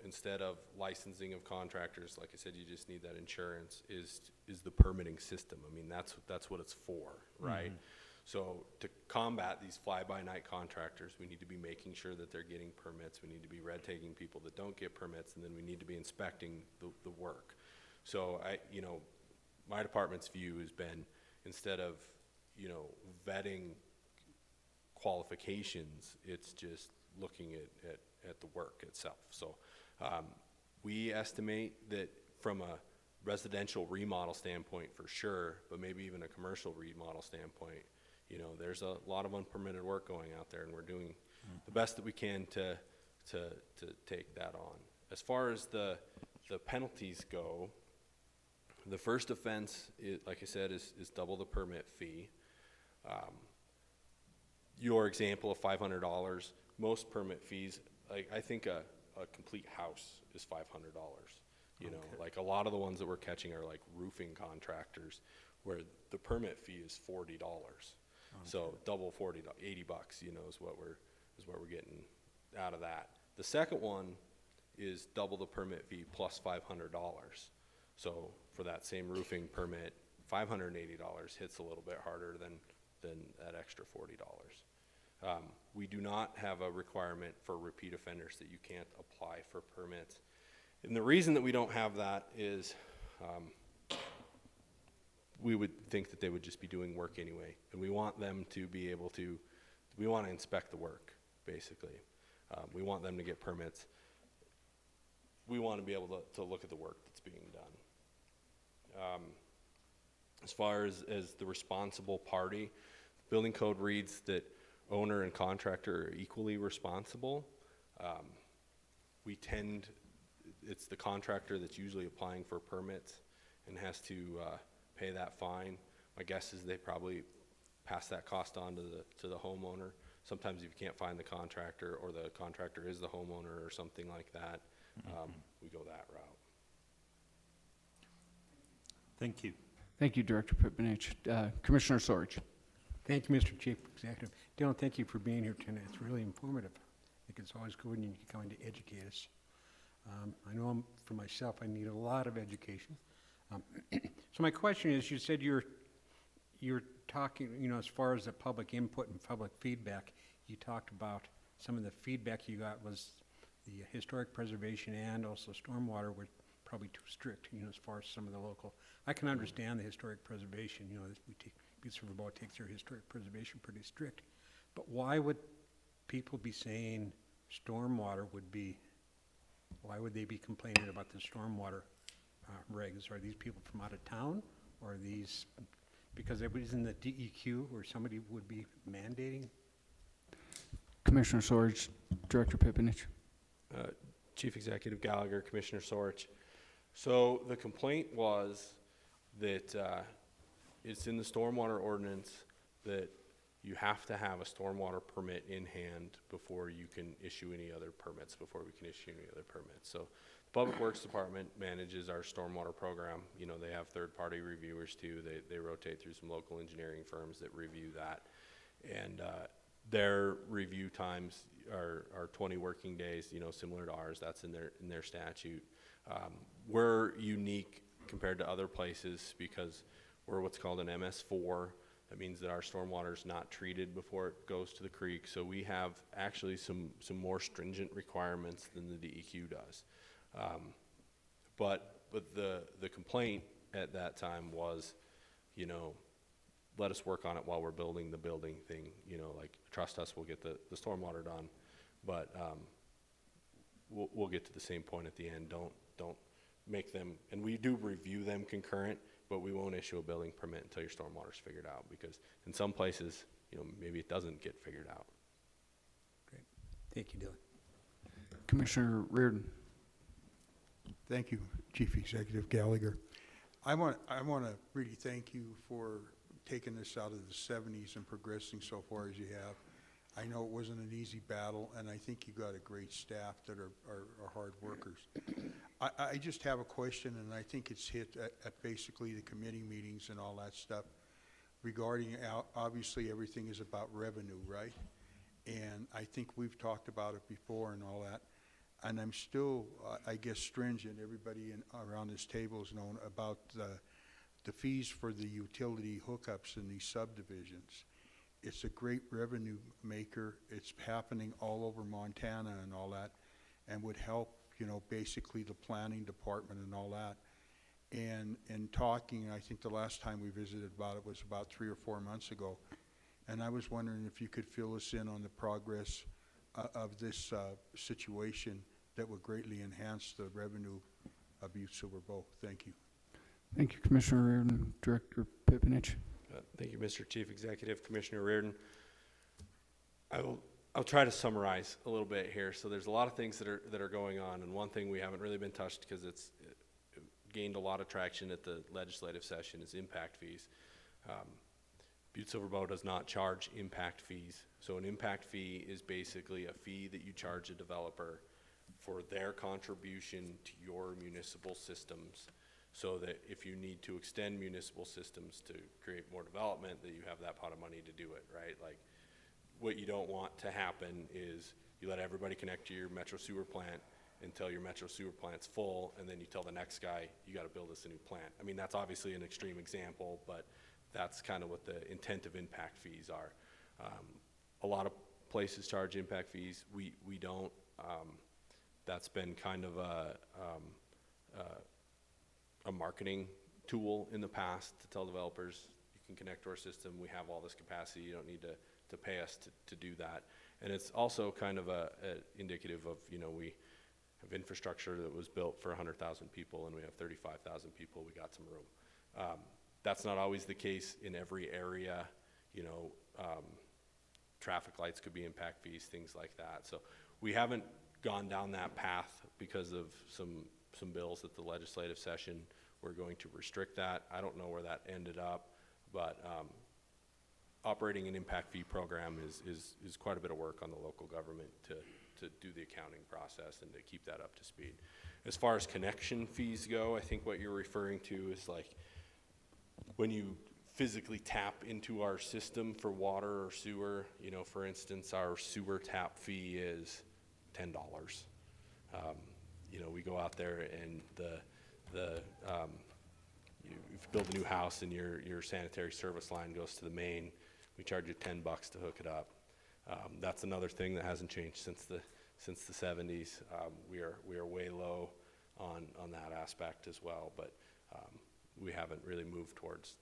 instead of licensing of contractors, like I said, you just need that insurance, is the permitting system. I mean, that's what it's for, right? Mm-hmm. So to combat these fly-by-night contractors, we need to be making sure that they're getting permits. We need to be red-tagging people that don't get permits, and then we need to be inspecting the work. So my department's view has been, instead of, vetting qualifications, it's just looking at the work itself. So we estimate that from a residential remodel standpoint for sure, but maybe even a commercial remodel standpoint, there's a lot of unpermitted work going out there, and we're doing the best that we can to take that on. As far as the penalties go, the first offense, like I said, is double the permit fee. Your example of $500, most permit fees, I think a complete house is $500. Like a lot of the ones that we're catching are like roofing contractors, where the permit fee is $40. So double 40, $80, is what we're getting out of that. The second one is double the permit fee plus $500. So for that same roofing permit, $580 hits a little bit harder than that extra $40. We do not have a requirement for repeat offenders that you can't apply for permits. And the reason that we don't have that is we would think that they would just be doing work anyway. And we want them to be able to, we want to inspect the work, basically. We want them to get permits. We want to be able to look at the work that's being done. As far as the responsible party, building code reads that owner and contractor are equally responsible. We tend it's the contractor that's usually applying for permits and has to pay that fine. My guess is they probably pass that cost on to the homeowner. Sometimes if you can't find the contractor, or the contractor is the homeowner or something like that, we go that route. Thank you. Thank you, Director Pipinich. Commissioner Sorge. Thank you, Mr. Chief Executive. Dylan, thank you for being here tonight. It's really informative. I think it's always good when you can come in to educate us. I know for myself, I need a lot of education. So my question is, you said you're talking, as far as the public input and public feedback, you talked about some of the feedback you got was the historic preservation and also stormwater were probably too strict, as far as some of the local. I can understand the historic preservation, Butte-Silver Bow takes their historic preservation pretty strict. But why would people be saying stormwater why would they be complaining about the stormwater regs? Are these people from out of town? Or are these, because it was in the DEQ or somebody would be mandating? Commissioner Sorge, Director Pipinich. Chief Executive Gallagher, Commissioner Sorge. So the complaint was that it's in the stormwater ordinance that you have to have a stormwater permit in hand before you can issue any other permits, So the Public Works Department manages our stormwater program. They have third-party reviewers too. They rotate through some local engineering firms that review that. And their review times are 20 working days, similar to ours. That's in their statute. We're unique compared to other places because we're what's called an MS4. That means that our stormwater is not treated before it goes to the creek. So we have actually some more stringent requirements than the DEQ does. But the complaint at that time was, let us work on it while we're building the building thing. Trust us, we'll get the stormwater done. But we'll get to the same point at the end. Don't make them, and we do review them concurrent, but we won't issue a building permit until your stormwater's figured out, because in some places, maybe it doesn't get figured out. Great. Thank you, Dylan. Commissioner Reardon. Thank you, Chief Executive Gallagher. I want to really thank you for taking this out of the 70s and progressing so far as you have. I know it wasn't an easy battle, and I think you got a great staff that are hard workers. I just have a question, and I think it's hit at basically the committee meetings and all that stuff regarding, obviously everything is about revenue, right? And I think we've talked about it before and all that. And I'm still, I guess, stringent. Everybody around this table is known about the fees for the utility hookups in these subdivisions. It's a great revenue maker. It's happening all over Montana and all that, and would help, basically the planning department and all that. And in talking, I think the last time we visited about it was about 3 or 4 months ago. And I was wondering if you could fill us in on the progress of this situation that would greatly enhance the revenue of Butte-Silver Bow. Thank you. Thank you, Commissioner Reardon. Director Pipinich. Thank you, Mr. Chief Executive, Commissioner Reardon. I'll try to summarize a little bit here. So there's a lot of things that are going on, and one thing we haven't really been touched because it gained a lot of traction at the legislative session is impact fees. Butte-Silver Bow does not charge impact fees. So an impact fee is basically a fee that you charge a developer for their contribution to your municipal systems, so that if you need to extend municipal systems to create more development, that you have that pot of money to do it, right? Like, what you don't want to happen is you let everybody connect to your metro sewer plant until your metro sewer plant's full, and then you tell the next guy, you got to build us a new plant. I mean, that's obviously an extreme example, but that's kind of what the intent of impact fees are. A lot of places charge impact fees. We don't. That's been kind of a marketing tool in the past to tell developers, you can connect to our system, we have all this capacity, you don't need to pay us to do that. And it's also kind of a indicative of, we have infrastructure that was built for 100,000 people and we have 35,000 people, we got some room. That's not always the case in every area. Traffic lights could be impact fees, things like that. So we haven't gone down that path because of some bills at the legislative session. We're going to restrict that. I don't know where that ended up, but operating an impact fee program is quite a bit of work on the local government to do the accounting process and to keep that up to speed. As far as connection fees go, I think what you're referring to is like when you physically tap into our system for water or sewer. You know, for instance, our sewer tap fee is $10. You know, we go out there and you build a new house and your sanitary service line goes to the main. We charge you $10 to hook it up. That's another thing that hasn't changed since the 70s. We are way low on that aspect as well, but we haven't really moved towards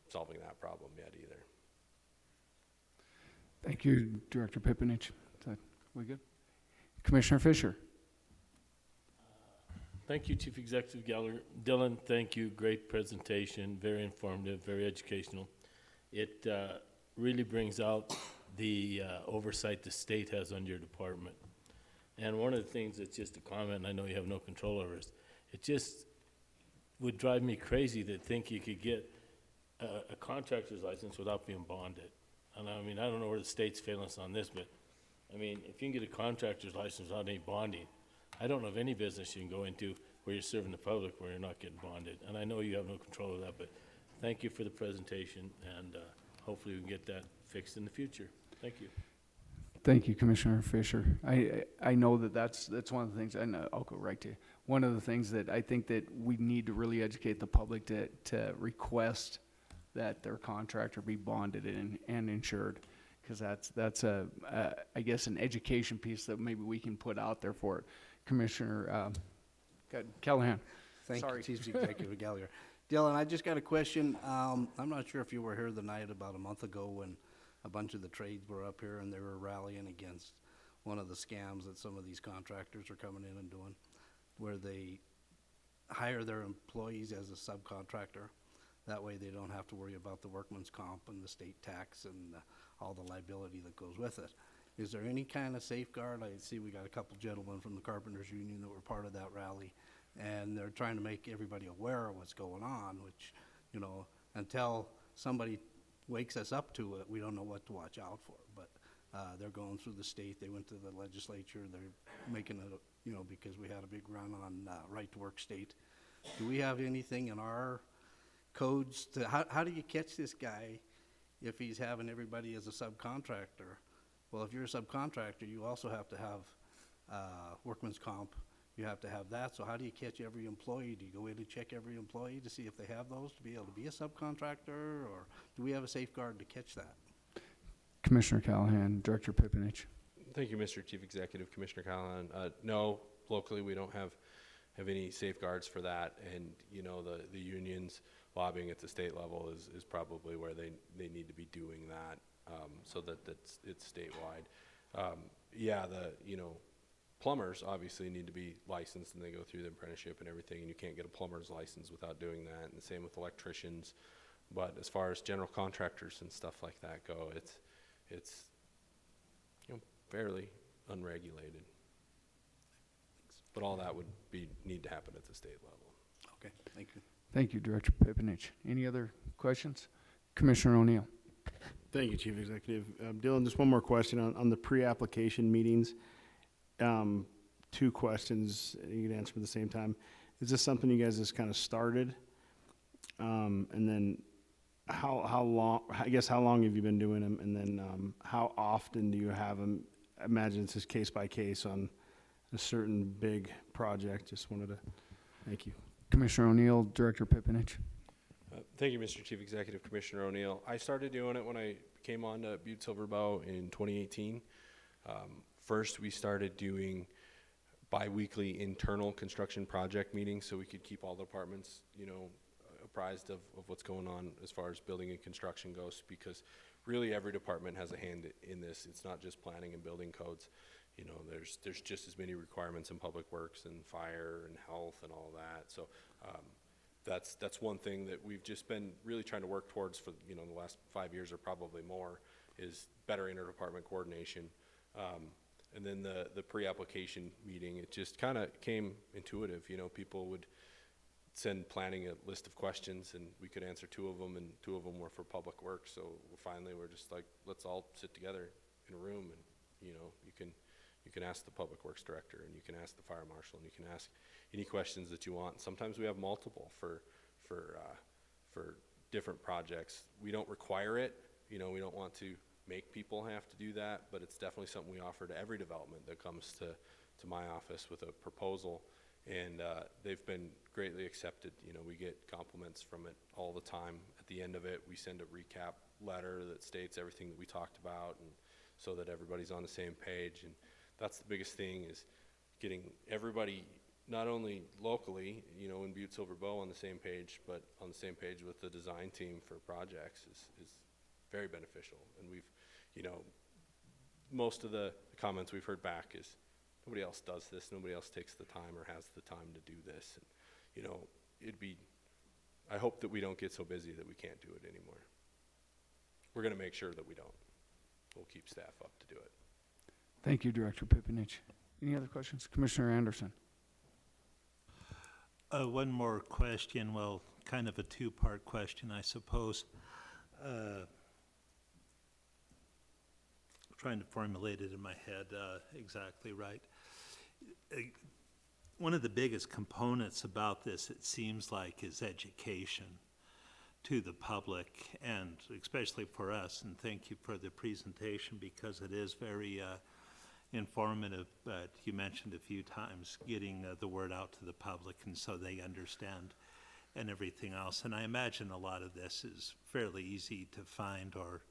solving that problem yet either. Thank you, Director Pipinich. Is that, we good? Commissioner Fisher. Thank you, Chief Executive Gallagher. Dylan, thank you. Great presentation, very informative, very educational. It really brings out the oversight the state has on your department. And one of the things that's just a comment, and I know you have no control over, is it just would drive me crazy to think you could get a contractor's license without being bonded. And I mean, I don't know where the state's failing us on this, but I mean, if you can get a contractor's license without any bonding, I don't know of any business you can go into where you're serving the public where you're not getting bonded. And I know you have no control of that, but thank you for the presentation, and hopefully we can get that fixed in the future. Thank you. Thank you, Commissioner Fisher. I know that's one of the things, and I'll go right to you. One of the things that I think that we need to really educate the public to request that their contractor be bonded and insured, because that's I guess an education piece that maybe we can put out there for it. Commissioner Callahan. Thank Sorry. you, Chief Executive Gallagher. Dylan, I just got a question. I'm not sure if you were here the night about a month ago when a bunch of the trades were up here and they were rallying against one of the scams that some of these contractors are coming in and doing, where they hire their employees as a subcontractor. That way they don't have to worry about the workman's comp and the state tax and all the liability that goes with it. Is there any kind of safeguard? I see we got a couple gentlemen from the Carpenters Union that were part of that rally, and they're trying to make everybody aware of what's going on, which, you know, until somebody wakes us up to it, we don't know what to watch out for. But they're going through the state. They went to the legislature. They're making it, you know, because we had a big run on right to work state. Do we have anything in our codes to, how do you catch this guy if he's having everybody as a subcontractor? Well, if you're a subcontractor, you also have to have workman's comp. You have to have that. So how do you catch every employee? Do you go in and check every employee to see if they have those to be able to be a subcontractor? Or do we have a safeguard to catch that? Commissioner Callahan, Director Pipinich. Thank you, Mr. Chief Executive. Commissioner Callahan. No, locally we don't have any safeguards for that, and you know the unions lobbying at the state level is probably where they need to be doing that, so that it's statewide. Yeah, plumbers obviously need to be licensed and they go through the apprenticeship and everything, and you can't get a plumber's license without doing that, and the same with electricians. But as far as general contractors and stuff like that go, it's you know, fairly unregulated. But all that would need to happen at the state level. Okay, thank you. Thank you, Director Pipinich. Any other questions? Commissioner O'Neill. Thank you, Chief Executive. Dylan, just one more question on the pre-application meetings. 2 questions you can answer at the same time. Is this something you guys just kind of started? And then how long, I guess, how long have you been doing them? And then how often do you have them? I imagine it's just case by case on a certain big project. Just wanted to, thank you. Commissioner O'Neill, Director Pipinich. Thank you, Mr. Chief Executive. Commissioner O'Neill. I started doing it when I came on to Butte-Silver in 2018. First, we started doing bi-weekly internal construction project meetings so we could keep all the departments, you know, apprised of what's going on as far as building and construction goes, because really every department has a hand in this. It's not just planning and building codes. You know, there's just as many requirements in public works and fire and health and all that. So that's one thing that we've just been really trying to work towards for, you know, the last 5 years or probably more, is better interdepartment coordination. And then the pre-application meeting, it just kind of came intuitive. You know, people would send planning a list of questions, and we could answer 2 of them, and 2 of them were for public works. So we're just like, let's all sit together in a room, and you know, you can ask the public works director, and you can ask the fire marshal, and you can ask any questions that you want. Sometimes we have multiple for different projects. We don't require it. You know, we don't want to make people have to do that, but it's definitely something we offer to every development that comes to my office with a proposal, and they've been greatly accepted. You know, we get compliments from it all the time. At the end of it, we send a recap letter that states everything that we talked about, and so that everybody's on the same page. And that's the biggest thing, is getting everybody, not only locally, you know, in Butte-Silver Bow on the same page, but on the same page with the design team for projects is very beneficial. And we've, you know, most of the comments we've heard back is, nobody else does this, nobody else takes the time or has the time to do this. And, you know, I hope that we don't get so busy that we can't do it anymore. We're gonna make sure that we don't. We'll keep staff up to do it. Thank you, Director Pipinich. Any other questions? Commissioner Anderson. One more question, well, kind of a 2-part question, I suppose. Trying to formulate it in my head exactly right. One of the biggest components about this, it seems like, is education to the public, and especially for us, and thank you for the presentation because it is very informative, but you mentioned a few times getting the word out to the public and so they understand and everything else. And I imagine a lot of this is fairly easy to find, or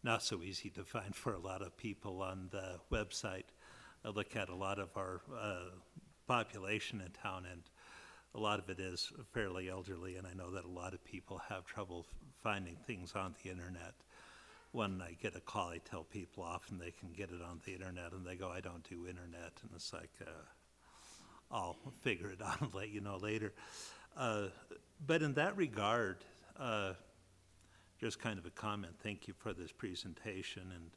not so easy to find for a lot of people on the website. I look at a lot of our population in town, and a lot of it is fairly elderly, and I know that a lot of people have trouble finding things on the internet. When I get a call, I tell people often they can get it on the internet, and they go, I don't do internet, and it's like, I'll figure it out and let you know later. But in that regard, just kind of a comment, thank you for this presentation, and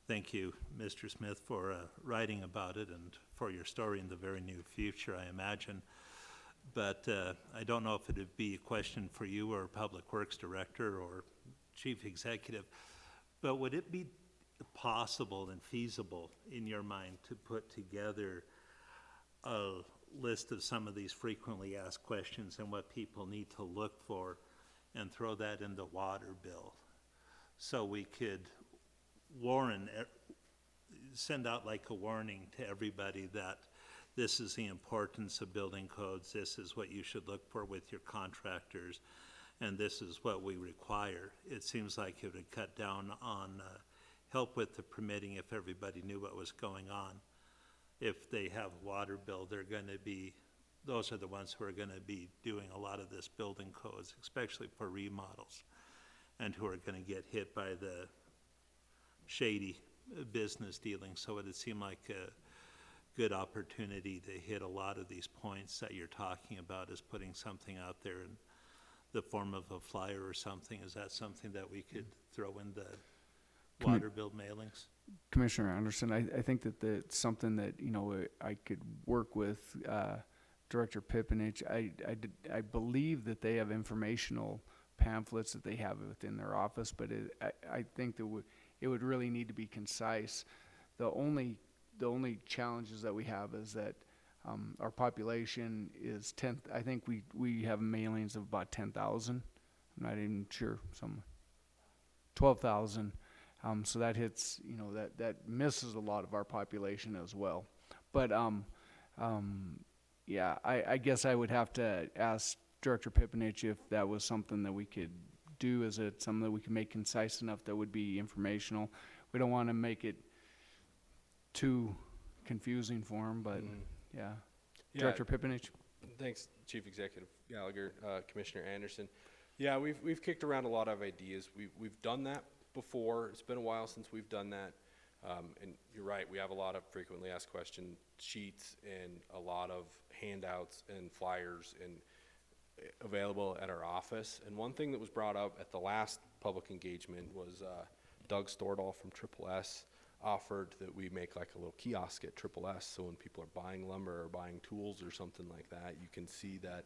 thank you, Mr. Smith, for writing about it and for your story in the very near future, I imagine. But I don't know if it would be a question for you or Public Works Director or Chief Executive, but would it be possible and feasible in your mind to put together a list of some of these frequently asked questions and what people need to look for and throw that in the water bill so we could send out like a warning to everybody that this is the importance of building codes, this is what you should look for with your contractors, and this is what we require. It seems like it would cut down on help with the permitting if everybody knew what was going on. If they have a water bill, those are the ones who are gonna be doing a lot of this building codes, especially for remodels, and who are gonna get hit by the shady business dealing. So it would seem like a good opportunity to hit a lot of these points that you're talking about, is putting something out there in the form of a flyer or something. Is that something that we could throw in the water bill mailings? Commissioner Anderson, I think that that's something that, you know, I could work with Director Pipinich. I believe that they have informational pamphlets that they have within their office, but I think that it would really need to be concise. The only challenges that we have is that our population is I think we have mailings of about 10,000. I'm not even sure, 12,000. So that hits, you know, that misses a lot of our population as well. But yeah, I guess I would have to ask Director Pipinich if that was something that we could do. Is it something that we can make concise enough that would be informational? We don't want to make it too confusing for him, but yeah. Director Pipinich. Thanks, Chief Executive Gallagher, Commissioner Anderson. Yeah, we've kicked around a lot of ideas. We've done that before. It's been a while since we've done that. And you're right, we have a lot of frequently asked question sheets and a lot of handouts and flyers and available at our office. And one thing that was brought up at the last public engagement was Doug Stordahl from Triple S offered that we make like a little kiosk at Triple S, so when people are buying lumber or buying tools or something like that, you can see that,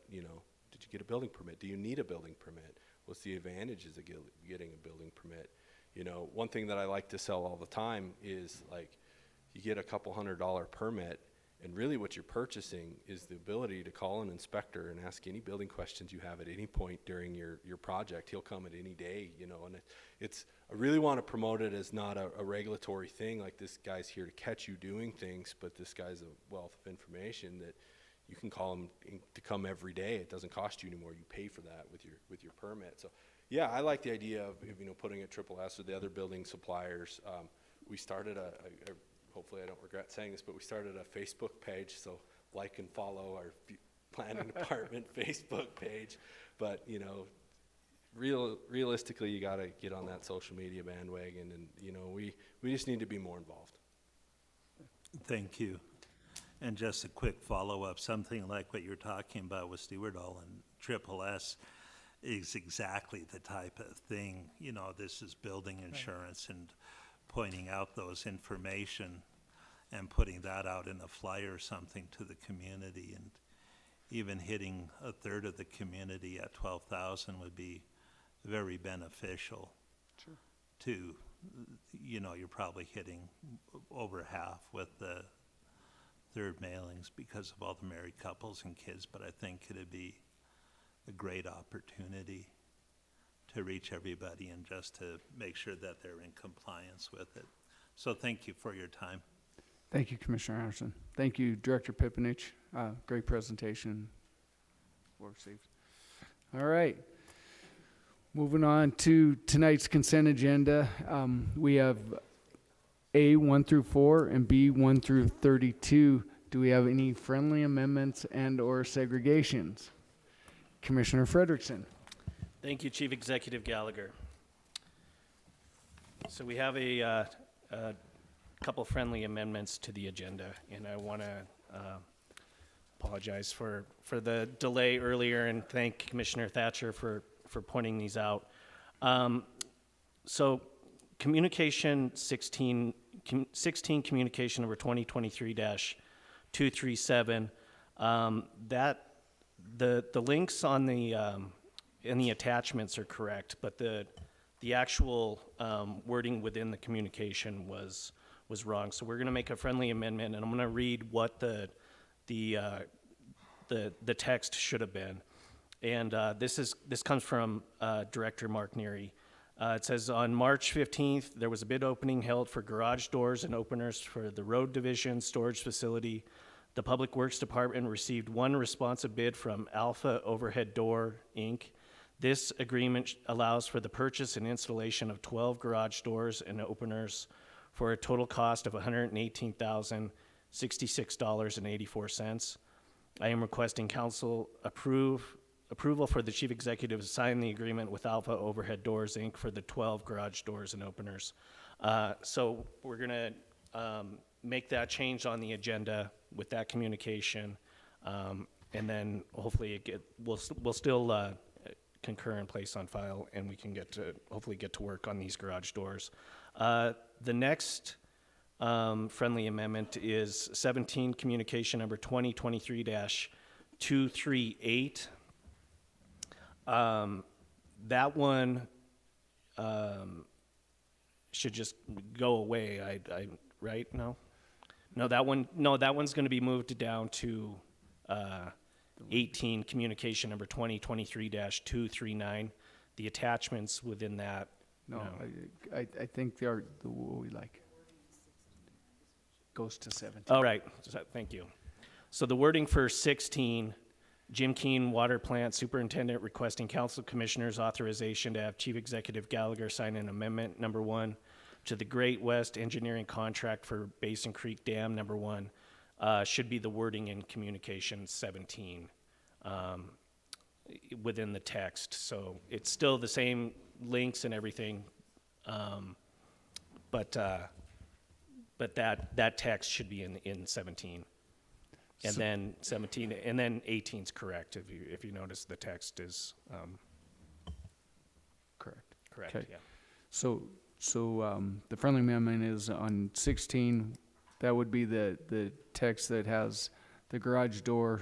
you know, did you get a building permit? Do you need a building permit? What's the advantages of getting a building permit? You know, one thing that I like to sell all the time is like, you get a couple $100 permit, and really what you're purchasing is the ability to call an inspector and ask any building questions you have at any point during your project. He'll come at any day, you know, and I really want to promote it as not a regulatory thing, like this guy's here to catch you doing things, but this guy's a wealth of information that you can call him to come every day. It doesn't cost you anymore. You pay for that with your permit. So yeah, I like the idea of, you know, putting it Triple S or the other building suppliers. We started hopefully I don't regret saying this, but we started a Facebook page, so like and follow our planning department Facebook page. But, you know, realistically, you got to get on that social media bandwagon, and, you know, we just need to be more involved. Thank you. And just a quick follow-up, something like what you're talking about with Stewardall and Triple S is exactly the type of thing, you know, this is building insurance and pointing out those information and putting that out in a flyer or something to the community, and even hitting a third of the community at 12,000 would be very beneficial. Sure. To, you know, you're probably hitting over half with the third mailings because of all the married couples and kids, but I think it'd be a great opportunity to reach everybody and just to make sure that they're in compliance with it. So thank you for your time. Thank you, Commissioner Anderson. Thank you, Director Pipinich. Great presentation. Well received. All right. Moving on to tonight's consent agenda. We have A 1 through 4 and B 1 through 32. Do we have any friendly amendments and or segregations? Commissioner Frederickson. Thank you, Chief Executive Gallagher. So we have a couple friendly amendments to the agenda, and I want to apologize for the delay earlier and thank Commissioner Thatcher for pointing these out. So communication 16 communication number 2023-237, that the links on the and the attachments are correct, but the actual wording within the communication was wrong. So we're going to make a friendly amendment, and I'm going to read what the text should have been. And this comes from Director Mark Neary. It says, on March 15th, there was a bid opening held for garage doors and openers for the Road Division storage facility. The Public Works Department received one responsive bid from Alpha Overhead Door, Inc. This agreement allows for the purchase and installation of 12 garage doors and openers for a total cost of $118,066.84. I am requesting council approval for the chief executive to sign the agreement with Alpha Overhead Doors, Inc. for the 12 garage doors and openers. So we're going to make that change on the agenda with that communication, and then hopefully we'll still concur and place on file, and we can hopefully get to work on these garage doors. The next friendly amendment is 17 communication number 2023-238. That one should just go away. Right? No, that one's going to be moved down to 18 communication number 2023-239. The attachments within that. No, I think they are what we like. Goes to 17. Oh, right. Thank you. So the wording for 16, Jim Keene, Water Plant Superintendent, requesting Council Commissioners authorization to have Chief Executive Gallagher sign an amendment number 1 to the Great West Engineering contract for Basin Creek Dam number 1, should be the wording in communication 17 within the text. So it's still the same links and everything, but that text should be in 17. And then 17, and then 18 is correct. If you notice, the text is Correct. correct. Okay. Yeah. So the friendly amendment is on 16. That would be the text that has the garage door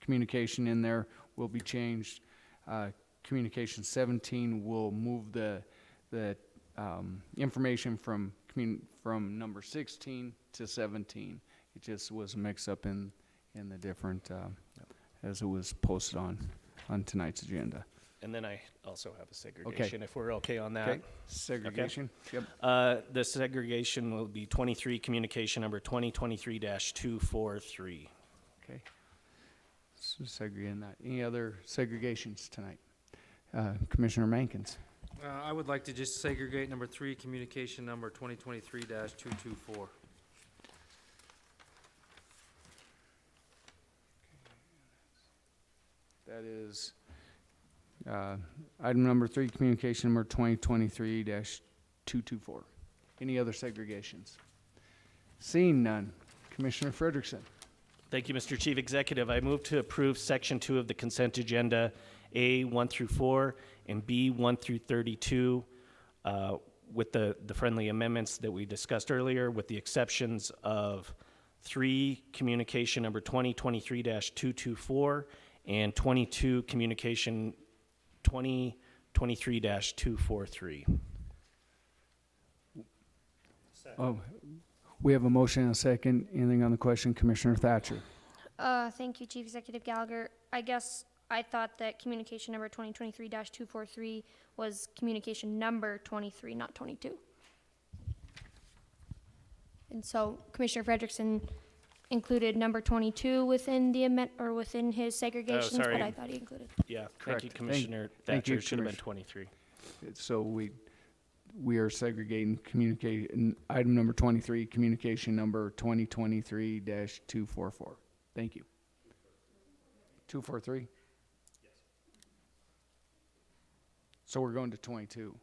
communication in there will be changed. Communication 17 will move the information from number 16 to 17. It just was a mix-up in the different, as it was posted on tonight's agenda. And then I also have a segregation, if we're okay on that. Okay, segregation, yep. The segregation will be 23, communication number 2023-243. Okay. So segregating that. Any other segregations tonight? Commissioner Mankins. I would like to just segregate number 3, communication number 2023-224. That is item number 3, communication number 2023-224. Any other segregations? Seeing none. Commissioner Frederickson. Thank you, Mr. Chief Executive. I move to approve Section 2 of the consent agenda, A 1 through 4 and B 1 through 32, with the friendly amendments that we discussed earlier, with the exceptions of 3, communication number 2023-224, and 22, communication 2023-243. Oh, we have a motion and a second. Anything on the question, Commissioner Thatcher? Thank you, Chief Executive Gallagher. I guess I thought that communication number 2023-243 was communication number 23, not 22. And so Commissioner Frederickson included number 22 within the or within his segregations, sorry. but I thought he included. Yeah, Correct. thank you, Commissioner thank you, Thatcher. Should have been Commissioner. 23. So we are segregating item number 23, communication number 2023-244. Thank you. 243? Yes. So we're going to 22. No,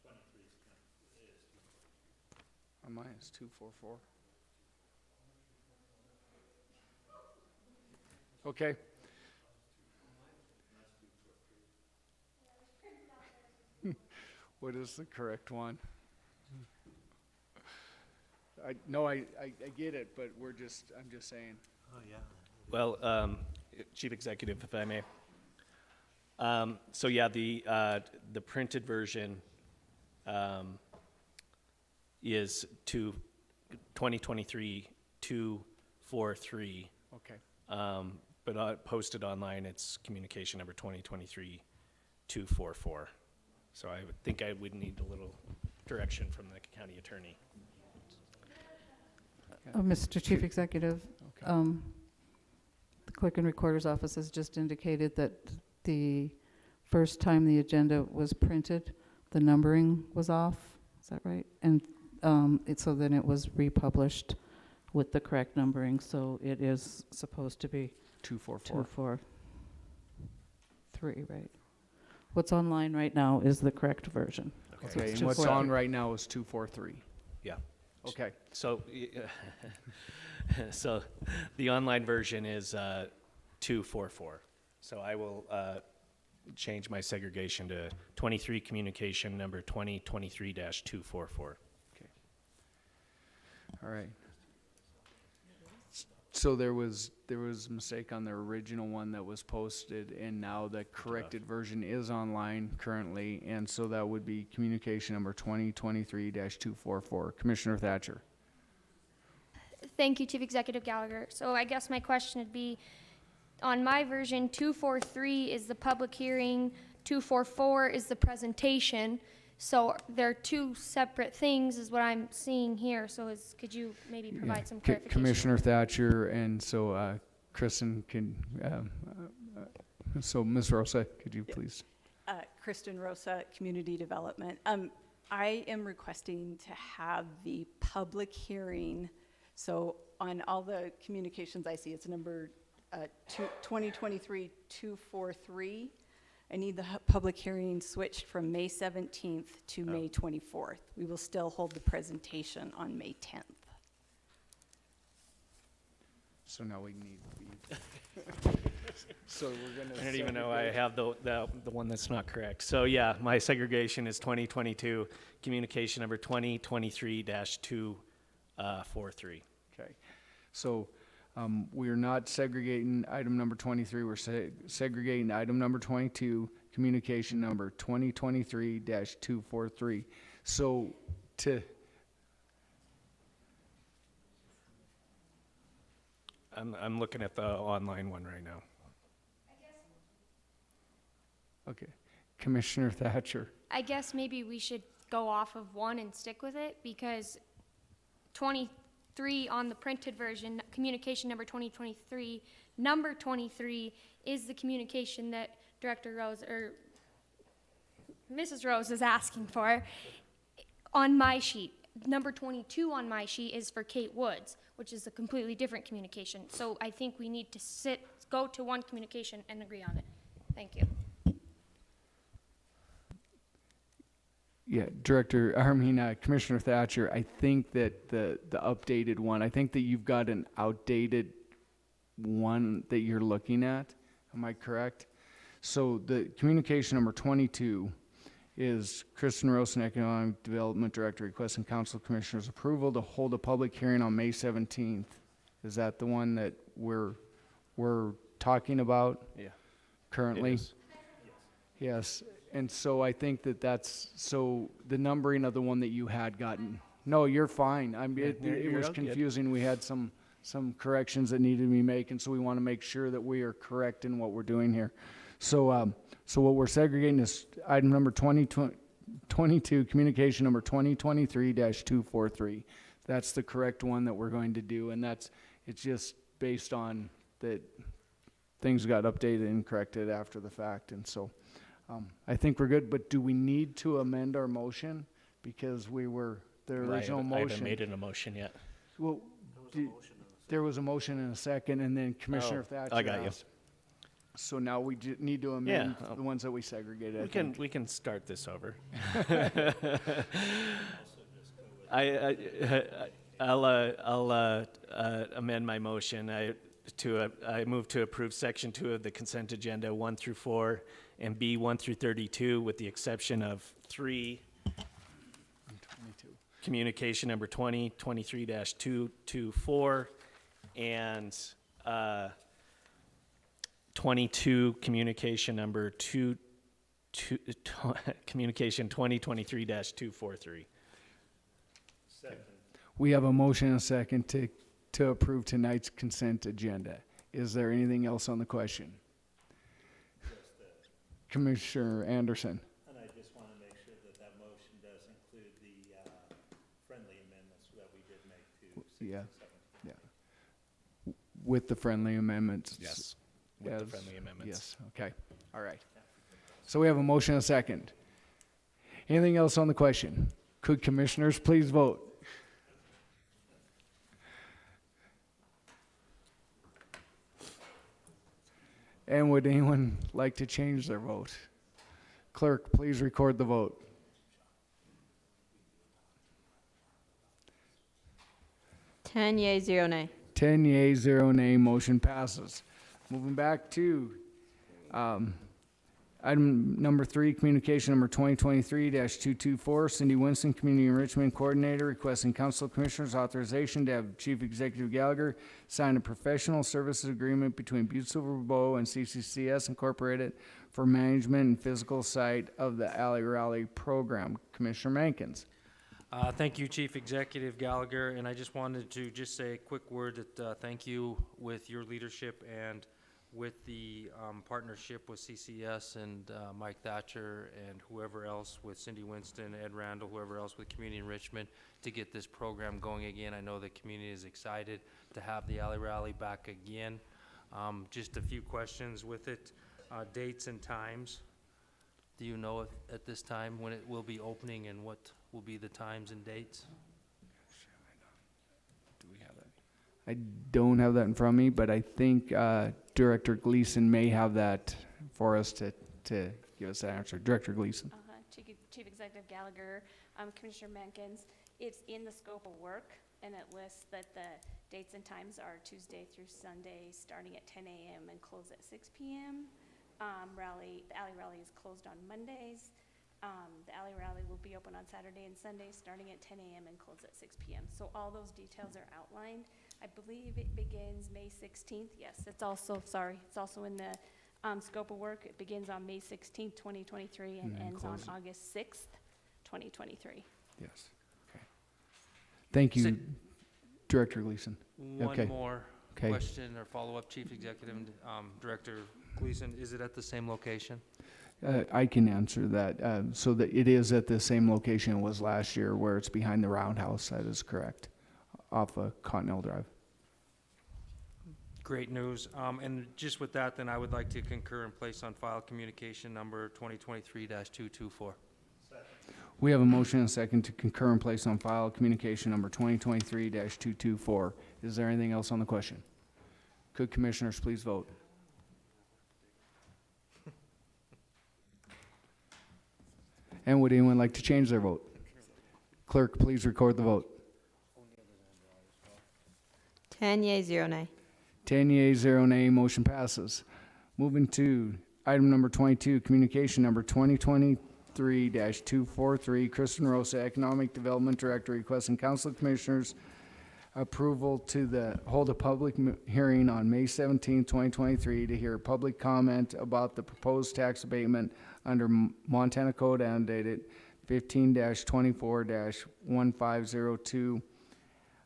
23 is on mine is 244. Okay. What is the correct one? I get it, but I'm just saying. Oh, yeah. Well, Chief Executive, if I may. So yeah, the printed version is to 2023-243. Okay. But posted online, it's communication number 2023-244. So I would think I would need a little direction from the county attorney. Mr. Chief Executive, Okay. the Clerk and Recorder's Office has just indicated that the first time the agenda was printed, the numbering was off. Is that right? And so then it was republished with the correct numbering. So it is supposed to be 244. 243, right? What's online right now is the correct version. So Okay, it's and what's 243. on right now is 243. Yeah. Okay. So, so the online version is 244. So I will change my segregation to 23 communication number 2023-244. All right. So there was a mistake on the original one that was posted, and now the corrected version is online currently, and so that would be communication number 2023-244. Commissioner Thatcher. Thank you, Chief Executive Gallagher. So I guess my question would be, on my version, 243 is the public hearing, 244 is the presentation. So they're two separate things is what I'm seeing here. So could you maybe provide some clarification? Commissioner Thatcher, and so Kristen can, so Ms. Rosa, could you please? Kristen Rosa, Community Development. I am requesting to have the public hearing, so on all the communications I see, it's number 2023-243. I need the public hearing switched from May 17th to May 24th. We will still hold the presentation on May 10th. So now we need So we're gonna. I don't even know I have the one that's not correct. So yeah, my segregation is 2022, communication number 2023-243. Okay, so, we're not segregating item number 23, we're segregating item number 22, communication number 2023-243. So, I'm looking at the online one right now. okay, Commissioner Thatcher. I guess maybe we should go off of one and stick with it, because 23 on the printed version, communication number 2023, number 23 is the communication that Director Rose, or Mrs. Rose is asking for on my sheet. Number 22 on my sheet is for Kate Woods, which is a completely different communication. So I think we need to go to one communication and agree on it. Thank you. Yeah, Commissioner Thatcher, I think that the updated one, I think that you've got an outdated one that you're looking at. Am I correct? So the communication number 22 is Kristen Rosen, Economic Development Director, requesting Council Commissioners' approval to hold a public hearing on May 17th. Is that the one that we're talking about? Yeah. Currently? It is. Yes, and so I think so the numbering of the one that you had gotten, no, you're fine. It you're was all good. confusing. We had some corrections that needed to be made, and so we want to make sure that we are correct in what we're doing here. So, so what we're segregating is item number 22, communication number 2023-243. That's the correct one that we're going to do, and it's just based on that things got updated and corrected after the fact, and so I think we're good, but do we need to amend our motion? Because the original motion. I haven't made an emotion yet. Well, there was a motion and a second, and then Commissioner Thatcher I got you. asked. So now we need to amend the ones that we segregated. We can start this over. I'll amend my motion. I move to approve section 2 of the consent agenda 1 through 4 and B 1 through 32 with the exception of 3. 22. Communication number 2023-224 and 22 communication number communication 2023-243. We have a motion and a second to approve tonight's consent agenda. Is there anything else on the question? Commissioner Anderson. And I just want to make sure that motion does include the friendly amendments that we did make to 6 Yeah. and 7. Yeah. With the friendly amendments? Yes, with the friendly amendments. Yes, okay, all right. So we have a motion and a second. Anything else on the question? Could commissioners please vote? And would anyone like to change their vote? Clerk, please record the vote. Ten yea, 0 nay. 10 yea, 0 nay, motion passes. Moving back to item number 3, communication number 2023-224, Cindy Winston, Community Enrichment Coordinator, requesting Council of Commissioners authorization to have Chief Executive Gallagher sign a professional services agreement between Butte-Silver and CCCS Incorporated for management and physical site of the Alley Rally program. Commissioner Mankins. Thank you, Chief Executive Gallagher, and I just wanted to just say a quick word that thank you with your leadership and with the partnership with CCS and Mike Thatcher and whoever else with Cindy Winston, Ed Randall, whoever else with Community Enrichment to get this program going again. I know the community is excited to have the Alley Rally back again. Just a few questions with it. Dates and times. Do you know at this time when it will be opening and what will be the times and dates? Do we have that? I don't have that in front of me, but I think Director Gleason may have that for us to give us that answer. Director Gleason. Chief Executive Gallagher, Commissioner Mankins, it's in the scope of work, and it lists that the Dates and times are Tuesday through Sunday, starting at 10 a.m. and close at 6 p.m. The alley rally is closed on Mondays. The alley rally will be open on Saturday and Sunday, starting at 10 a.m. and close at 6 p.m. So all those details are outlined. I believe it begins May 16th. Yes, it's also in the scope of work. It begins on May 16th, 2023, and then ends on closes. August 6th, 2023. Yes. Okay. Thank you, So- Director Gleason. One Okay. more Okay. question or follow-up, Chief Executive and Director Gleason. Is it at the same location? I can answer that. So that it is at the same location it was last year, where it's behind the roundhouse. That is correct, off of Continental Drive. Great news. And just with that, then I would like to concur and place on file communication number 2023-224. We have a motion and a second to concur and place on file communication number 2023-224. Is there anything else on the question? Could commissioners please vote? And would anyone like to change their vote? Clerk, please record the vote. 10 yea, 0 nay. 10 yea, 0 nay, motion passes. Moving to item number 22, communication number 2023-243, Kristen Rosa, Economic Development Director, requesting Council Commissioners approval to hold a public hearing on May 17, 2023 to hear public comment about the proposed tax abatement under Montana Code annotated 15-24-1502,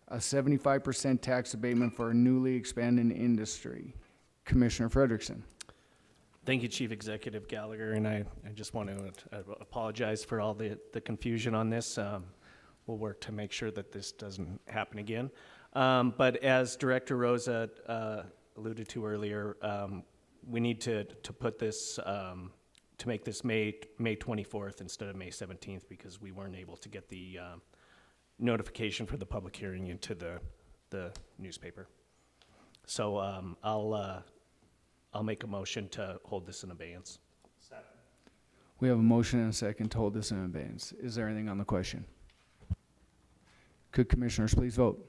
a 75% tax abatement for a newly expanding industry. Commissioner Frederickson. Thank you, Chief Executive Gallagher, and I just want to apologize for all the confusion on this. We'll work to make sure that this doesn't happen again. But as Director Rosa alluded to earlier, we need to put this, to make this May 24th instead of May 17th, because we weren't able to get the notification for the public hearing into the newspaper. So I'll make a motion to hold this in abeyance. We have a motion and a second to hold this in abeyance. Is there anything on the question? Could commissioners please vote?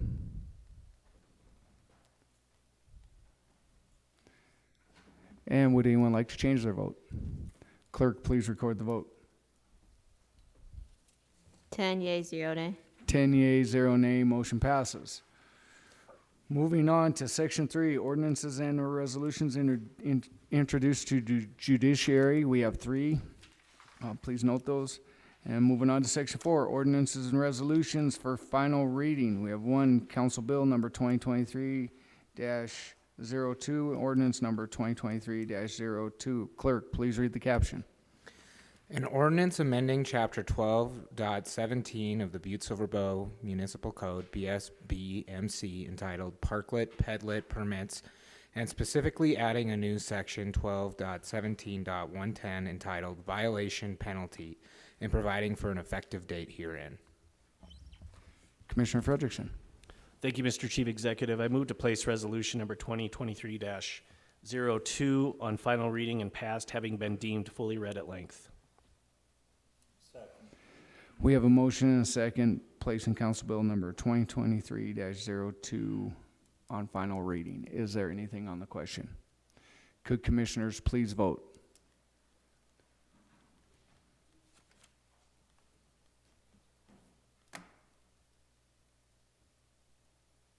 And would anyone like to change their vote? Clerk, please record the vote. 10 yea, 0 nay. 10 yea, 0 nay, motion passes. Moving on to section 3, ordinances and or resolutions introduced to judiciary. We have 3. Please note those. And moving on to section 4, ordinances and resolutions for final reading. We have 1, Council Bill number 2023-02, ordinance number 2023-02. Clerk, please read the caption. An ordinance amending Chapter 12.17 of the Butte-Silver Municipal Code, BSB-MC, entitled Parklet Pedlet Permits, and specifically adding a new section 12.17.110 entitled Violation Penalty, and providing for an effective date herein. Commissioner Frederickson. Thank you, Mr. Chief Executive. I move to place resolution number 2023-02 on final reading and passed, having been deemed fully read at length. We have a motion and a second placing Council Bill number 2023-02 on final reading. Is there anything on the question? Could commissioners please vote?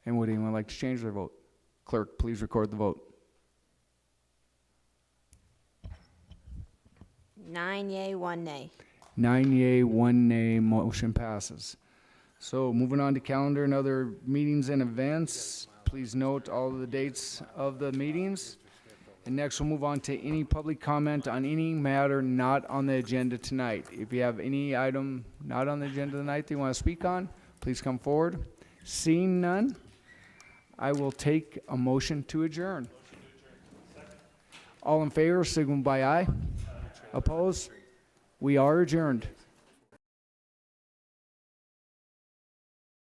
And would anyone like to change their vote? Clerk, please record the vote. 9 yea, 1 nay. 9 yea, 1 nay, motion passes. So moving on to calendar and other meetings and events. Please note all of the dates of the meetings. And next we'll move on to any public comment on any matter not on the agenda tonight. If you have any item not on the agenda tonight that you want to speak on, please come forward. Seeing none, I will take a motion to adjourn. All in favor, signal by aye. Opposed? We are adjourned.